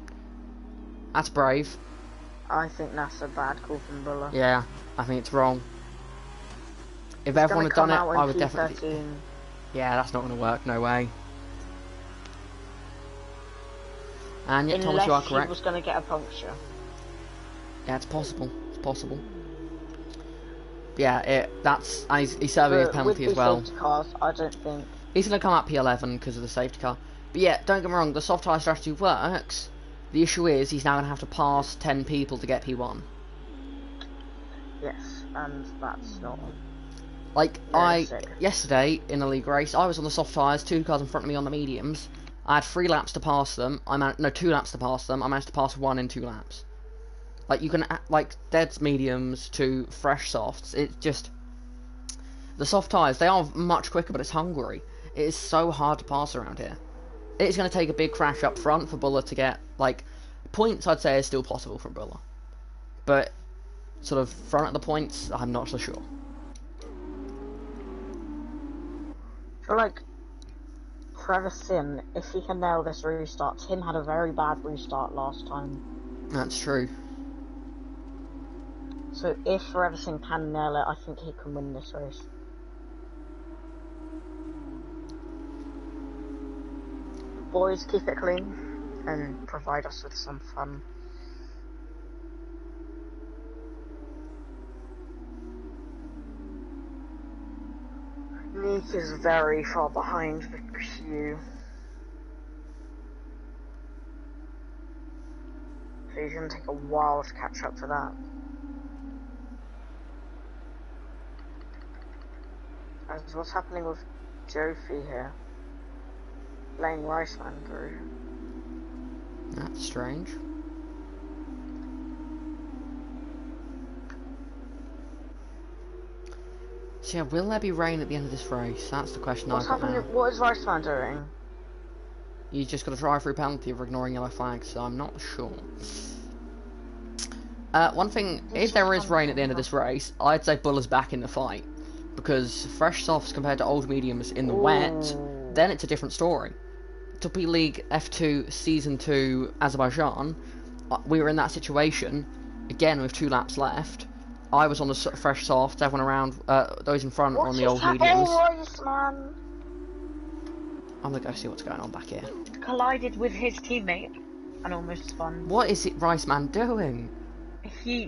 A: That's brave.
B: I think that's a bad call from Buller.
A: Yeah, I think it's wrong. If
B: He's
A: everyone had done it, I would
B: P13.
A: definitely. Yeah, that's not going to work. No way. And yet, Thomas, you are
B: Unless
A: correct.
B: he was going to get a puncture.
A: Yeah, it's possible. It's possible. Yeah, that's. And he's serving his penalty as well.
B: With the safety cars, I don't think.
A: He's going to come out P11 because of the safety car. But yeah, don't get me wrong, the soft tyre strategy works. The issue is he's now going to have to pass 10 people to get P1.
B: Yes, and that's not.
A: Like,
B: realistic.
A: yesterday in a league race, I was on the soft tyres, 2 cars in front of me on the mediums. I had 3 laps to pass them. 2 laps to pass them. I managed to pass 1 in 2 laps. Like, you can, like, dead mediums to fresh softs. It's just, the soft tyres, they are much quicker, but it's Hungary. It is so hard to pass around here. It's going to take a big crash up front for Buller to get, like, points I'd say is still possible from Buller. But, sort of, front at the points, I'm not so sure.
B: I feel like Forever Sim, if he can nail this restart, Tim had a very bad restart last time.
A: That's true.
B: So if Forever Sim can nail it, I think he can win this race. Boys, keep it clean and provide us with some fun. Nick is very far behind the queue. So he's going to take a while to catch up to that. As what's happening with Jofi here? Laying Riceman through.
A: That's strange. So yeah, will there be rain at the end of this race? That's the question I've got now.
B: What is Riceman doing?
A: You just got a drive-through penalty for ignoring yellow flags, so I'm not sure. One thing, if there is rain at the end of this race, I'd say Buller's back in the fight. Because fresh softs compared to old mediums in the wet, then it's a different story. Torpedo League F2 Season 2 Azerbaijan, we were in that situation, again with 2 laps left. I was on the fresh softs, everyone around, those in front were on the old mediums.
B: Man?
A: I'm gonna go see what's going on back here.
B: Collided with his teammate and almost spun.
A: What is it Riceman doing?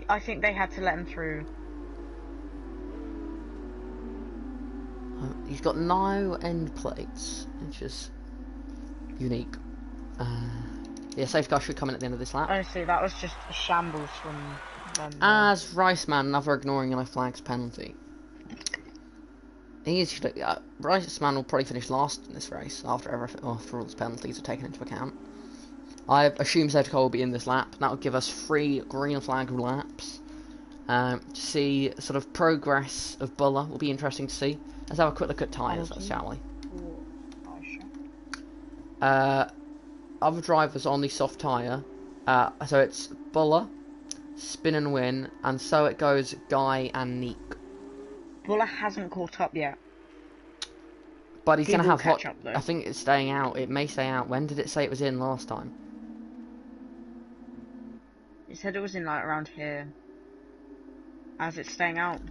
B: I think they had to let him through.
A: He's got no end plates, which is unique. Yeah, safety car should come in at the end of this lap.
B: Honestly, that was just a shambles from them.
A: As Riceman, another ignoring yellow flags penalty. Riceman will probably finish last in this race after all his penalties are taken into account. I assume safety car will be in this lap. That will give us 3 green flag laps. To see sort of progress of Buller will be interesting to see. Let's have a quick look at tyres, shall we? Other drivers on the soft tyre. So it's Buller, Spin and Win, and so it goes Guy and Neek.
B: Buller hasn't caught up yet.
A: But he's going to have hot.
B: Up,
A: I think it's staying out. It may stay out. When did it say it was in last time?
B: It said it was in like around here. As it's staying out.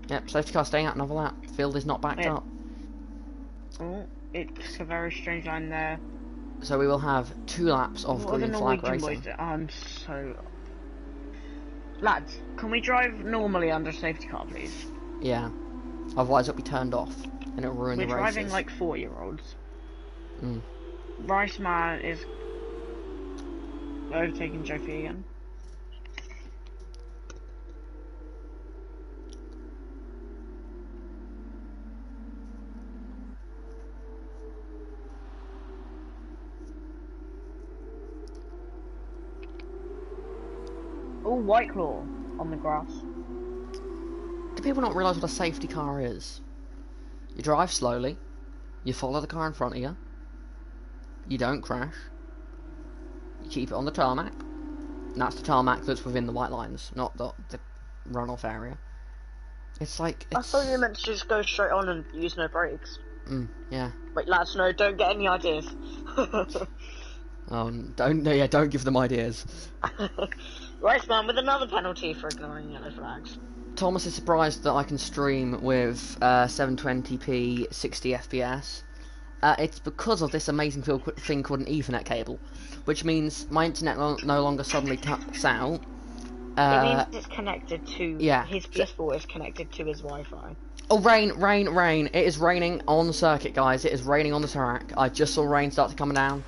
A: Yep, safety car staying out another lap. Field is not backed up.
B: Oh, it's a very strange line there.
A: So we will have 2 laps of green flag racing.
B: I'm so... Lads, can we drive normally under safety car, please?
A: Yeah. Otherwise it'll be turned off and it'll ruin the races.
B: We're driving like 4-year-olds.
A: Mm.
B: Rice Man is overtaking Jofi again. Oh, White Claw on the grass.
A: Do people not realise what a safety car is? You drive slowly, you follow the car in front of you, you don't crash, you keep it on the tarmac, and that's the tarmac that's within the white lines, not the runoff area. It's like...
B: I thought you meant to just go straight on and use no brakes.
A: Yeah.
B: Wait, lads, no, don't get any ideas.
A: Oh, don't give them ideas.
B: Rice Man with another penalty for ignoring yellow flags.
A: Thomas is surprised that I can stream with 720p 60 FPS. It's because of this amazing thing called an Ethernet cable, which means my internet no longer suddenly cuts out.
B: It means it's connected to... Yeah. His PS4 is connected to his Wi-Fi.
A: Oh, rain. It is raining on the circuit, guys. It is raining on the track. I just saw rain start to come down.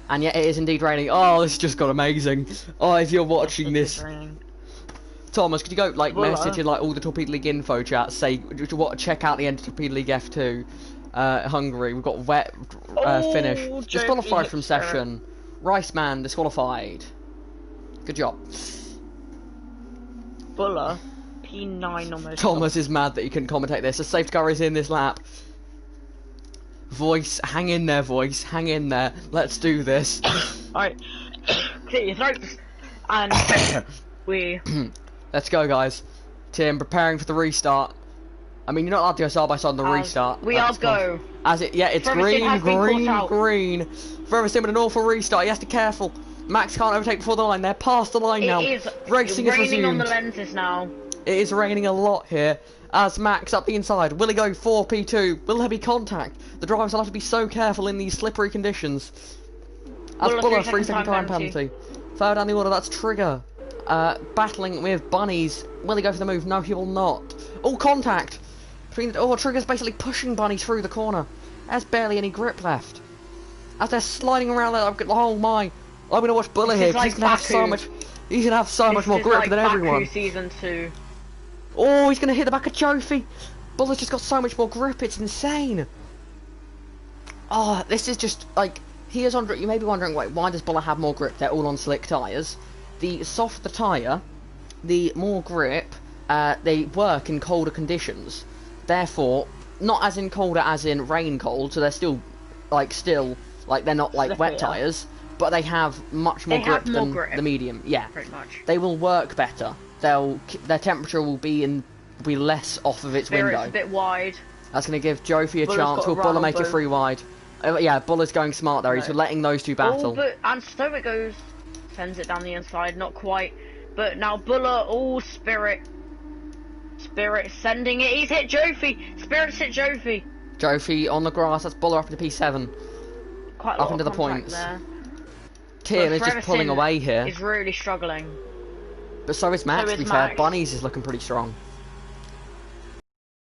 A: And yet it is indeed raining. Oh, this just got amazing. Oh, if you're watching this... Thomas, could you go, like, message in, like, all the Torpedo League info chats, say, check out the end of Torpedo League F2, Hungary, we've got wet finish. Disqualified from session. Rice Man, disqualified. Good job.
B: Buller, P9 almost.
A: Thomas is mad that he couldn't commentate this. The safety car is in this lap. Voice, hang in there, voice, hang in there. Let's do this.
B: Alright, clear your throats. And we...
A: Let's go, guys. Tim, preparing for the restart. I mean, you're not allowed to go side by side on the restart.
B: We are go.
A: It's green. Forever Sim with an awful restart. He has to be careful. Max can't overtake before the line. They're past the line now. Racing is resumed. It's raining on
B: the lenses now.
A: It is raining a lot here. As Max up the inside. Will he go 4P2? Will there be contact? The drivers will have to be so careful in these slippery conditions. As Buller, 3-second time penalty. Third down the order, that's Trigger. Battling with Bunnies. Will he go for the move? No, he will not. Oh, contact! Trigger's basically pushing Bunny through the corner. There's barely any grip left. As they're sliding around there, oh my. I'm gonna watch Buller here, because he's gonna have so much... He's gonna have so much more grip than everyone.
B: Season 2.
A: Oh, he's gonna hit the back of Jofi. Buller's just got so much more grip, it's insane. Oh, this is just, like... You may be wondering, wait, why does Buller have more grip? They're all on slick tyres. The softer the tyre, the more grip they work in colder conditions. Therefore, not as in colder as in rain cold, so they're still they're not like wet tyres, but they have much more grip than the medium. Yeah,
B: pretty much.
A: They will work better. Their temperature will be less off of its window.
B: It's a bit wide.
A: That's going to give Jofi a chance. Will Buller make it free wide? Yeah, Buller's going smart there. He's letting those two battle.
B: And Stoic goes, sends it down the inside, not quite. But now Buller, Spirit sending it. He's hit Jofi. Spirit's hit Jofi.
A: Jofi on the grass. That's Buller up into P7.
B: Quite a lot up into the points. There.
A: Tim is just pulling away here.
B: He's really struggling.
A: But so is Max. To be fair, Bunnies is looking pretty strong.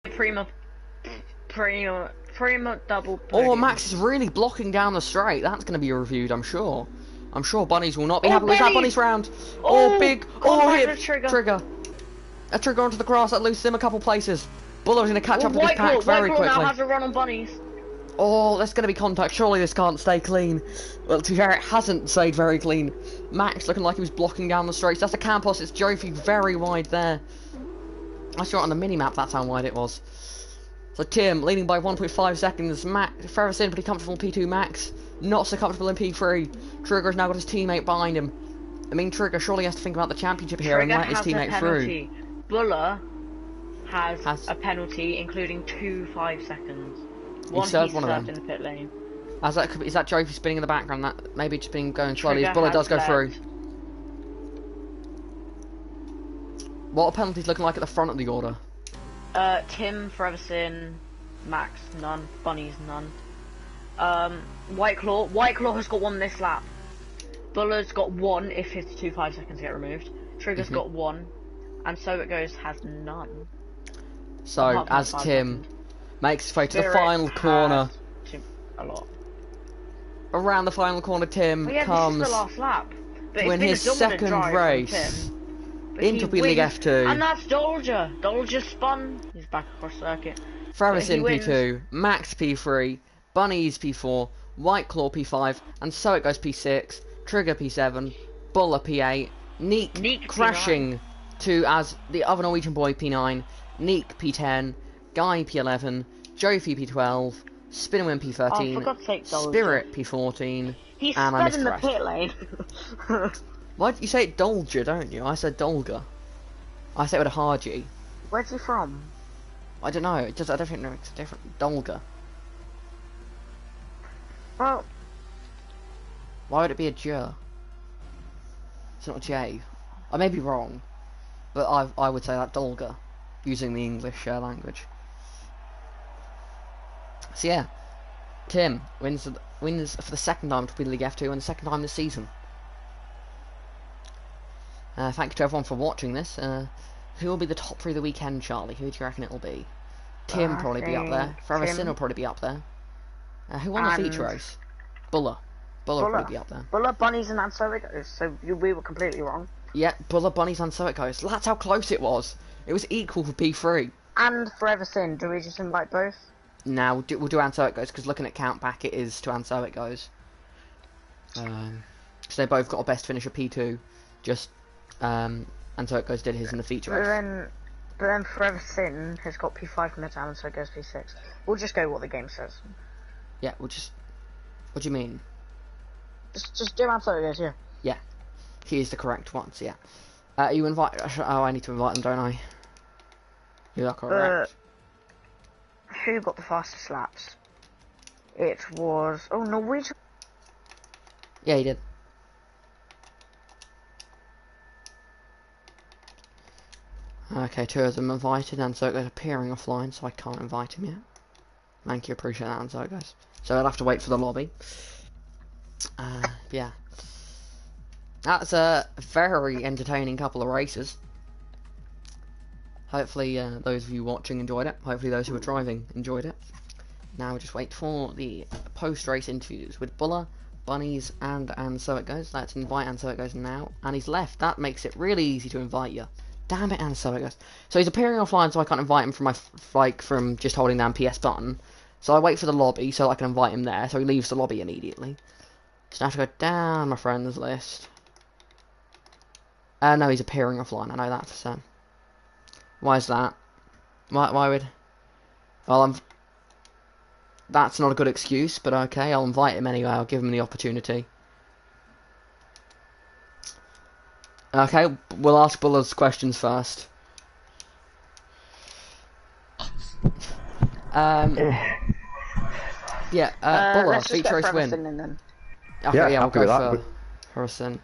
B: Prima double.
A: Oh, Max is really blocking down the straight. That's going to be reviewed, I'm sure. I'm sure Bunnies will not be happy with that. Bunnies round. Big. Hit Trigger. A Trigger onto the grass. That loses him a couple places. Buller's going to catch up with this pack very quickly.
B: Now has a run on Bunnies.
A: Oh, there's going to be contact. Surely this can't stay clean. Well, to be fair, it hasn't stayed very clean. Max looking like he was blocking down the straights. That's a Campos. It's Jofi very wide there. I saw it on the mini-map. That's how wide it was. So Tim, leading by 1.5 seconds. Ferris in pretty comfortable in P2 Max. Not so comfortable in P3. Trigger's now got his teammate behind him. I mean, Trigger surely has to think about the championship here and let his teammate through.
B: Buller has a penalty, including 2 5-seconds. He
A: served one of them.
B: In the pit lane.
A: Is that Jofi spinning in the background? That maybe just been going slowly. As Buller does go through. What are penalties looking like at the front of the order?
B: Tim, Freversin, Max, none. Bunnies, none. White Claw has got 1 this lap. Buller's got 1 if his 2 5-seconds get removed. Trigger's got 1, and So It Goes has none.
A: So, as Tim makes his way to the final corner.
B: A lot.
A: Around the final corner, Tim comes
B: this is the last lap.
A: to win his second race in Torpedo League F2.
B: And that's Dolger. Dolger spun. He's back across circuit.
A: Travis in P2, Max P3, Bunnies P4, White Claw P5, and So It Goes P6, Trigger P7, Buller P8, Neek crashing to as the other Norwegian boy P9, Neek P10, Guy P11, Jofi P12, Spinwin P13,
B: for God's sake,
A: Spirit P14,
B: He's
A: and I missed
B: in
A: the
B: the
A: rest.
B: pit lane.
A: Why do you say it Dolger, don't you? I said Dolger. I say it with a hard G.
B: Where's he from?
A: I don't know. It just I don't think it's different. Dolger.
B: Well,
A: why would it be a J? It's not a J. I may be wrong, but I would say that Dolger, using the English language. So yeah, Tim wins for the second time to win League F2 and the second time this season. Thank you to everyone for watching this. Who will be the top 3 of the weekend, Charlie? Who do you reckon it'll be? Tim probably be up there. Forever Sin will probably be up there. Who won the feature race? Buller. Buller will probably be up there.
B: Buller, Bunnies, and So It Goes. So we were completely wrong.
A: Yeah, Buller, Bunnies, and So It Goes. That's how close it was. It was equal for P3. And
B: Forever Sin. Do we just invite both?
A: Now we'll do And So It Goes, because looking at count back, it is to And So It Goes. So they both got a best finish of P2. Just And So It Goes did his in the feature race.
B: But then Forever Sin has got P5 from the time, and So It Goes P6. We'll just go what the game says.
A: Yeah, we'll just. What do you mean?
B: Just do And So It Goes, yeah.
A: Yeah, he is the correct ones. Yeah. You invite. Oh, I need to invite them, don't I? You are correct.
B: Who got the fastest laps? It was Norwegian.
A: Yeah, he did. Okay, 2 of them invited, and So It Goes appearing offline, so I can't invite him yet. Thank you, appreciate that, and So It Goes. So I'll have to wait for the lobby. Yeah. That's a very entertaining couple of races. Hopefully those of you watching enjoyed it. Hopefully those who were driving enjoyed it. Now we just wait for the post-race interviews with Buller, Bunnies, and So It Goes. Let's invite And So It Goes now. And he's left. That makes it really easy to invite you. Damn it, And So It Goes. So he's appearing offline, so I can't invite him from from just holding down PS button. So I wait for the lobby so I can invite him there. So he leaves the lobby immediately. So I have to go down my friends list. No, he's appearing offline. I know that for certain. Why is that? Why would? Well, that's not a good excuse, but okay. I'll invite him anyway. I'll give him the opportunity. Okay, we'll ask Buller's questions first. Yeah, Buller, feature race win. Okay, yeah, we'll go for Harrison.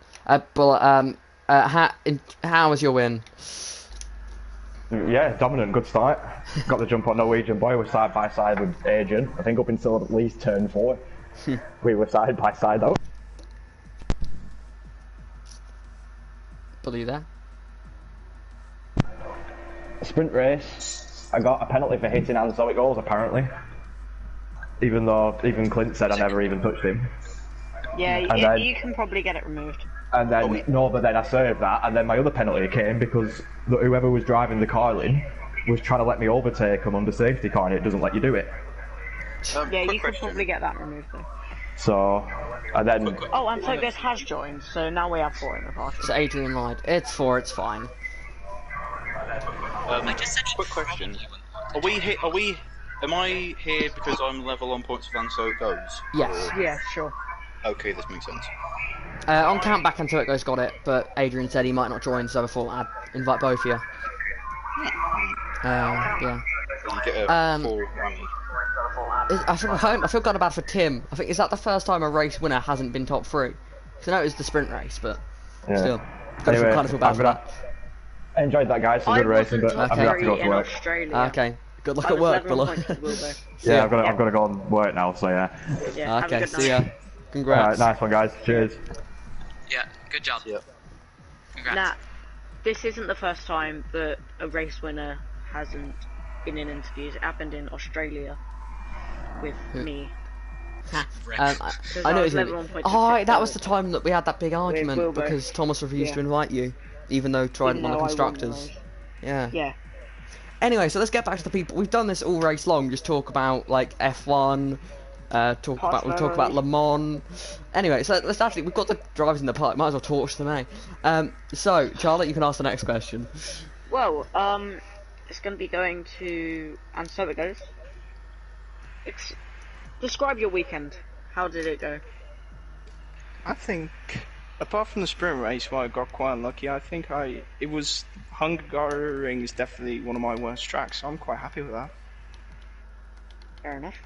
A: Buller, how was your win?
C: Yeah, dominant, good start. Got the jump on Norwegian boy, we're side by side with Adrian. I think up until at least turn 4. We were side by side though.
A: Buller, you there?
C: Sprint race, I got a penalty for hitting And So It Goes apparently. Even Clint said I never even touched him.
B: Yeah, you can probably get it removed.
C: And then, but then I served that, and then my other penalty came because whoever was driving the car in was trying to let me overtake him under safety car, and it doesn't let you do it.
B: Yeah, you could probably get that removed though.
C: So, and then...
B: And So It Goes has joined, so now we have 4 in the party.
A: So Adrian lied. It's 4, it's fine.
D: Quick question. Am I here because I'm level on points with And So It Goes?
A: Yes.
B: Yeah, sure.
D: Okay, this makes sense.
A: On count back, And So It Goes got it, but Adrian said he might not join, so I thought I'd invite both of you. Yeah.
D: You get a full whammy.
A: I feel kind of bad for Tim. I think, is that the first time a race winner hasn't been top 3? Because I know it was the sprint race, but still.
C: Anyway,
A: kind of feel bad for that.
C: I enjoyed that, guys. Some good racing, but I'm going to have to go to work.
A: Okay. Good luck at work, Buller.
C: Yeah, I've got to go and work now, so yeah.
A: Okay, see ya. Congrats.
C: Alright, nice one, guys. Cheers.
E: Yeah, good job.
D: Yeah.
E: Congrats.
B: this isn't the first time that a race winner hasn't been in interviews. It happened in Australia with me.
A: I know. That was the time that we had that big argument because Thomas refused to invite you, even though Trident won the constructors. Yeah. Anyway, so let's get back to the people. We've done this all race long. Just talk about like F1. We'll talk about Le Mans. Anyway, so we've got the drivers in the park. Might as well torch them, eh? So Charlotte, you can ask the next question.
B: Well, it's going to be going to, and so it goes. Describe your weekend. How did it go?
E: I think, apart from the sprint race where I got quite unlucky, I think Hungarian is definitely one of my worst tracks, so I'm quite happy with that.
B: Fair enough.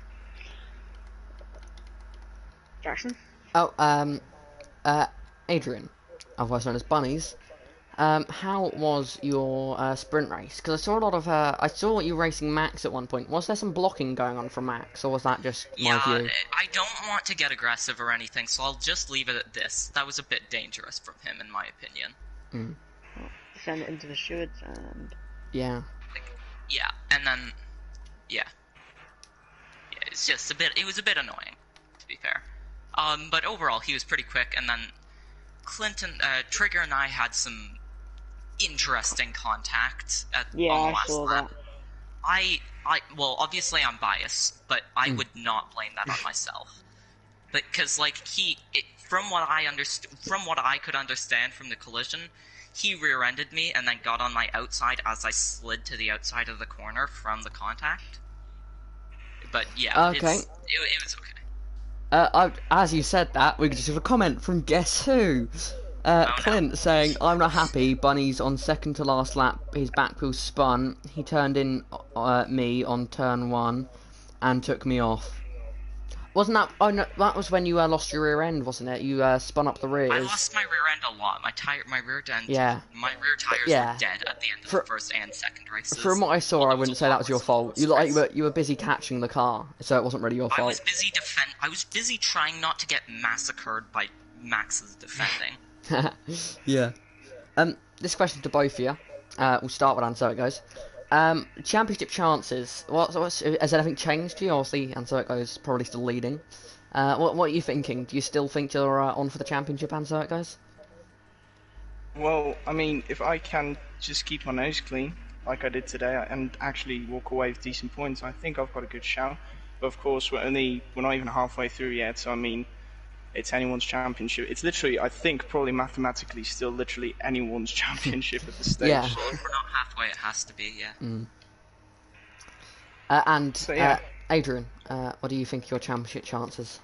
B: Jackson?
A: Oh, Adrian, otherwise known as Bunnies. How was your sprint race? Because I saw a lot of I saw you racing Max at one point. Was there some blocking going on from Max, or was that just my view?
F: I don't want to get aggressive or anything, so I'll just leave it at this. That was a bit dangerous from him, in my opinion.
B: Send it into the stewards and...
A: Yeah.
F: And then... Yeah, it's just a bit... It was a bit annoying, to be fair. But overall, he was pretty quick, and then Trigger and I had some interesting contact on the last lap. Well, obviously I'm biased, but I would not blame that on myself. Because, like, from what I could understand from the collision, he rear-ended me and then got on my outside as I slid to the outside of the corner from the contact. But yeah, it was okay.
A: As you said that, we could just have a comment from Guess Who? Clint saying, I'm not happy, Bunny's on second to last lap, his back wheel spun, he turned in me on turn 1, and took me off. Wasn't that, oh no, that was when you lost your rear end, wasn't it? You spun up the rears.
F: I lost my rear end a lot, my rear tires were dead at the end of the first and second races.
A: From what I saw, I wouldn't say that was your fault. You were busy catching the car, so it wasn't really your fault.
F: I was busy trying not to get massacred by Max's defending.
A: Yeah. This question to both of you. We'll start with Answer It Goes. Championship chances. Has anything changed to you? Obviously, Answer It Goes probably still leading. What are you thinking? Do you still think you're on for the championship, Answer It Goes?
E: Well, I mean, if I can just keep my nose clean, like I did today, and actually walk away with decent points, I think I've got a good shout. But of course, we're not even halfway through yet, so I mean, it's anyone's championship. It's literally, I think, probably mathematically still literally anyone's championship at this stage.
A: Yeah.
F: So if we're not halfway, it has to be, yeah.
A: Adrian, what do you think your championship chances?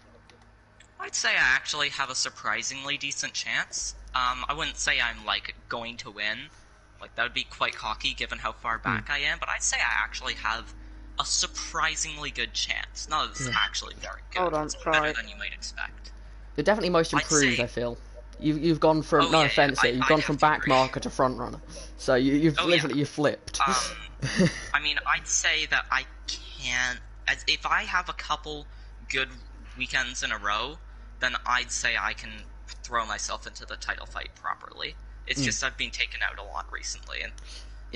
F: I'd say I actually have a surprisingly decent chance. I wouldn't say I'm, like, going to win. Like, that would be quite cocky given how far back I am, but I'd say I actually have a surprisingly good chance. No, this is actually very good.
B: Hold on,
F: it's better than you might expect.
A: You're definitely most improved, I feel. You've gone from you've gone from back marker to front runner. So you've flipped.
F: I mean, I'd say that I can, if I have a couple good weekends in a row, then I'd say I can throw myself into the title fight properly. It's just I've been taken out a lot recently, and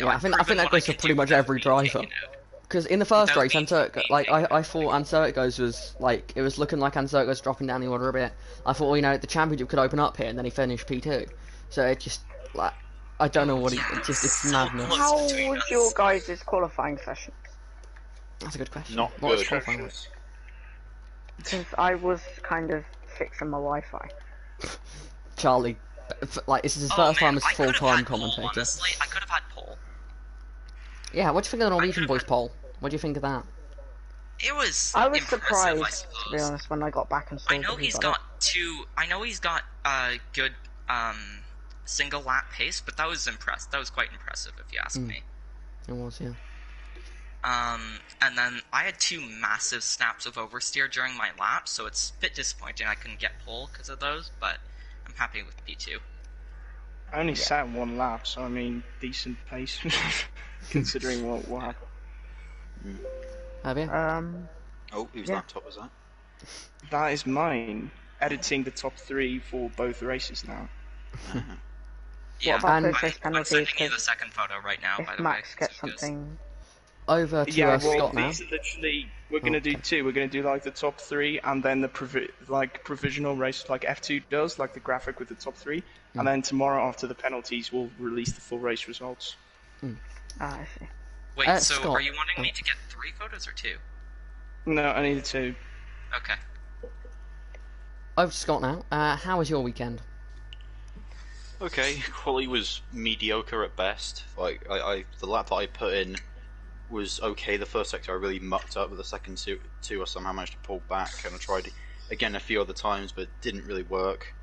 A: I think that goes for pretty much every driver. Because in the first race, I thought Answer It Goes was like, it was looking like Answer It Goes dropping down the order a bit. I thought, well, the championship could open up here, and then he finished P2. So it just, like, I don't know what it's madness.
B: How was your guys' qualifying session?
A: That's a good question.
D: Not
A: what
D: good.
A: Qualifying like?
B: Because I was kind of fixing my Wi-Fi.
A: Charlie, like, this is his first time as full-time commentator.
F: Honestly, I could have had pole.
A: Yeah, what do you think of the Norwegian boys poll? What do you think of that?
F: It was.
B: I was surprised, to be honest, when I got back and saw.
F: I know he's got good single lap pace, but that was quite impressive, if you ask me.
A: It was, yeah.
F: And then I had 2 massive snaps of oversteer during my lap, so it's a bit disappointing I couldn't get pole because of those, but I'm happy with P2.
E: I only sat 1 lap, so I mean, decent pace, considering what happened.
A: Have you?
D: Oh, whose laptop was that?
E: That is mine. Editing the top 3 for both races now.
F: Yeah,
B: about
A: and
B: post-race
F: I'm
B: penalties?
F: sending you the
B: 'Cause
F: second photo right now, by
B: if
F: the
B: Max
F: way.
B: gets
F: So it goes-
B: something,
A: over to
E: Yeah, well,
A: Scott now.
E: these are literally we're gonna do
A: okay.
E: two. We're gonna do like the top three, and then the provisional race, like F2 does, like the graphic with the top three, and then tomorrow after the penalties, we'll release the full race results.
B: I see.
F: Wait, so
A: Scott,
F: are you wanting me to get 3 photos or 2?
E: No, I need two.
F: Okay.
A: over to Scott now. How was your weekend?
D: Okay, quality was mediocre at best. Like the lap that I put in was okay. The first sector I really mucked up, but the second two I somehow managed to pull back, and I tried again a few other times, but it didn't really work.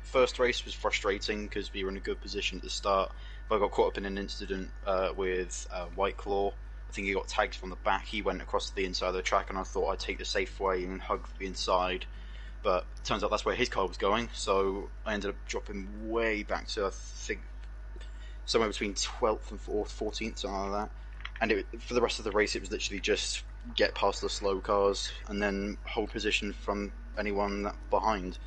D: First race was frustrating because we were in a good position at the start, but I got caught up in an incident with White Claw. I think he got tagged from the back. He went across to the inside of the track, and I thought I'd take the safe way and hug the inside. But it turns out that's where his car was going, so I ended up dropping way back to, I think, somewhere between 12th and 14th, something like that. And for the rest of the race, it was literally just get past the slow cars and then hold position from anyone behind.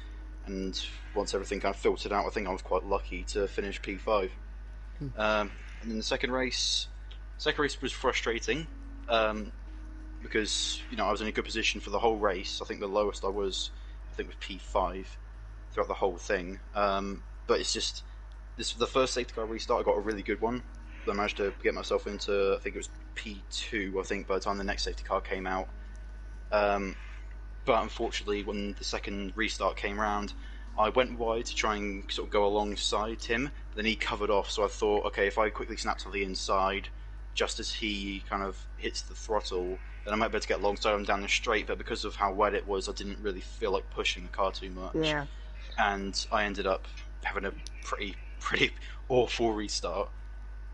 D: And once everything kind of filtered out, I think I was quite lucky to finish P5. And then the second race was frustrating because I was in a good position for the whole race. I think the lowest I was was P5 throughout the whole thing. But it's just the first safety car restart. I got a really good one. I managed to get myself into, I think it was P2. I think by the time the next safety car came out. But unfortunately, when the second restart came around, I went wide to try and sort of go alongside him. Then he covered off, so I thought, okay, if I quickly snap to the inside, just as he kind of hits the throttle, then I might be able to get alongside him down the straight. But because of how wet it was, I didn't really feel like pushing the car too much.
B: Yeah.
D: And I ended up having a pretty awful restart.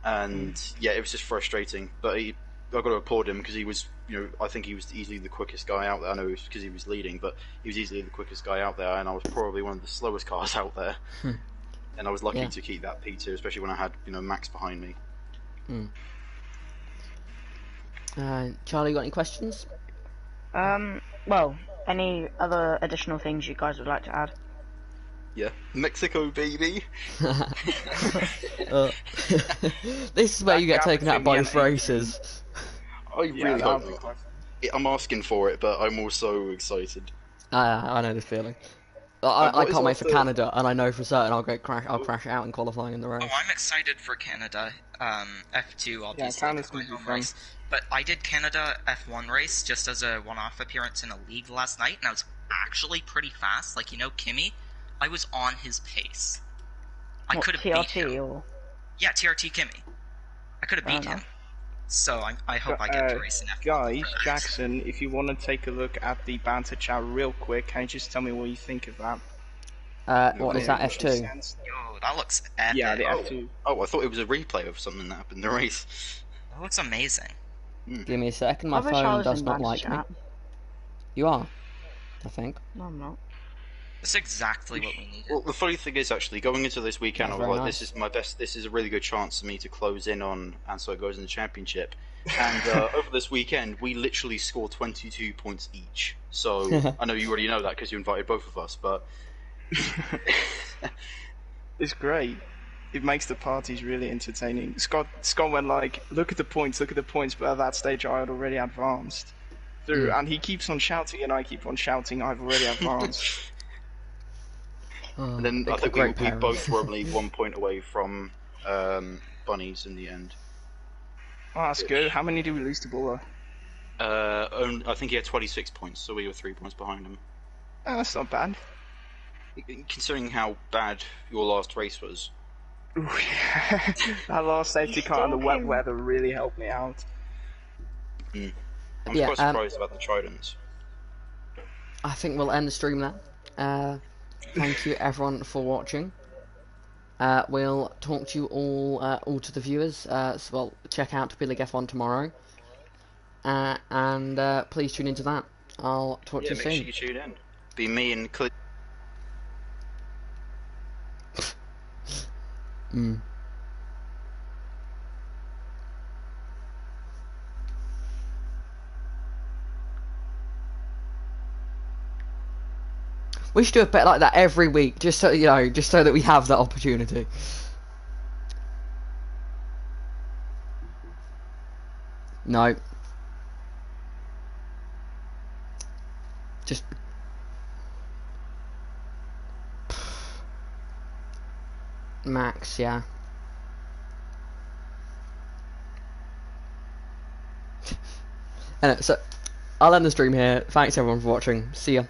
D: And yeah, it was just frustrating. But I got to applaud him because he was, I think he was easily the quickest guy out there. I know it was because he was leading, but he was easily the quickest guy out there, and I was probably one of the slowest cars out there. And I was lucky to keep that P2, especially when I had, Max behind me.
A: Charlie, got any questions?
B: Well, any other additional things you guys would like to add?
D: Yeah, Mexico, baby.
A: This is where you get taken out both races.
D: I really hope not. I'm asking for it, but I'm also excited.
A: I know this feeling. I can't wait for Canada, and I know for certain I'll crash out in qualifying in the race.
F: Oh, I'm excited for Canada. F2 obviously
E: Canada's
F: my
E: gonna be
F: home
E: fun.
F: race. But I did Canada F1 race just as a one-off appearance in a league last night, and I was actually pretty fast. Like, Kimmy, I was on his pace. I could have beat him.
B: Or...
F: Yeah, TRT Kimmy. I could have beat him. So I hope I get to race in F1.
E: Guys, Jackson, if you want to take a look at the banter chat real quick, can you just tell me what you think of that?
A: What is that, F2?
F: Yo, that looks epic.
E: Yeah, the F2.
D: Oh, I thought it was a replay of something that happened in the race.
F: That looks amazing.
A: Give me a second, my phone does not like me. You are, I think.
B: No, I'm not.
F: That's exactly what we needed.
D: Well, the funny thing is, actually, going into this weekend, I was like,
A: nice.
D: this is my best. This is a really good chance for me to close in on, and so it goes in the championship. And over this weekend, we literally scored 22 points each. So I know you already know that because you invited both of us, but
E: it's great. It makes the parties really entertaining. Scott went like, look at the points, but at that stage I had already advanced through, and he keeps on shouting, and I keep on shouting, I've already advanced.
D: And then I think we both were only 1 point away from bunnies in the end.
E: Oh, that's good. How many did we lose to Buller?
D: I think he had 26 points, so we were 3 points behind him.
E: Oh, that's not bad.
D: Considering how bad your last race was.
E: Ooh, yeah. That last safety car and the wet weather really helped me out.
D: I'm quite surprised about the Tridents.
A: I think we'll end the stream there. Thank you everyone for watching. We'll talk to you all to the viewers. Well, check out Torpedo F1 tomorrow. And please tune into that. I'll talk to you soon.
D: Make sure you tune in. Be me and Clint.
A: We should do a bit like that every week, just so you know, just so that we have that opportunity. No. Just. Max, yeah. And so, I'll end the stream here. Thanks everyone for watching. See ya.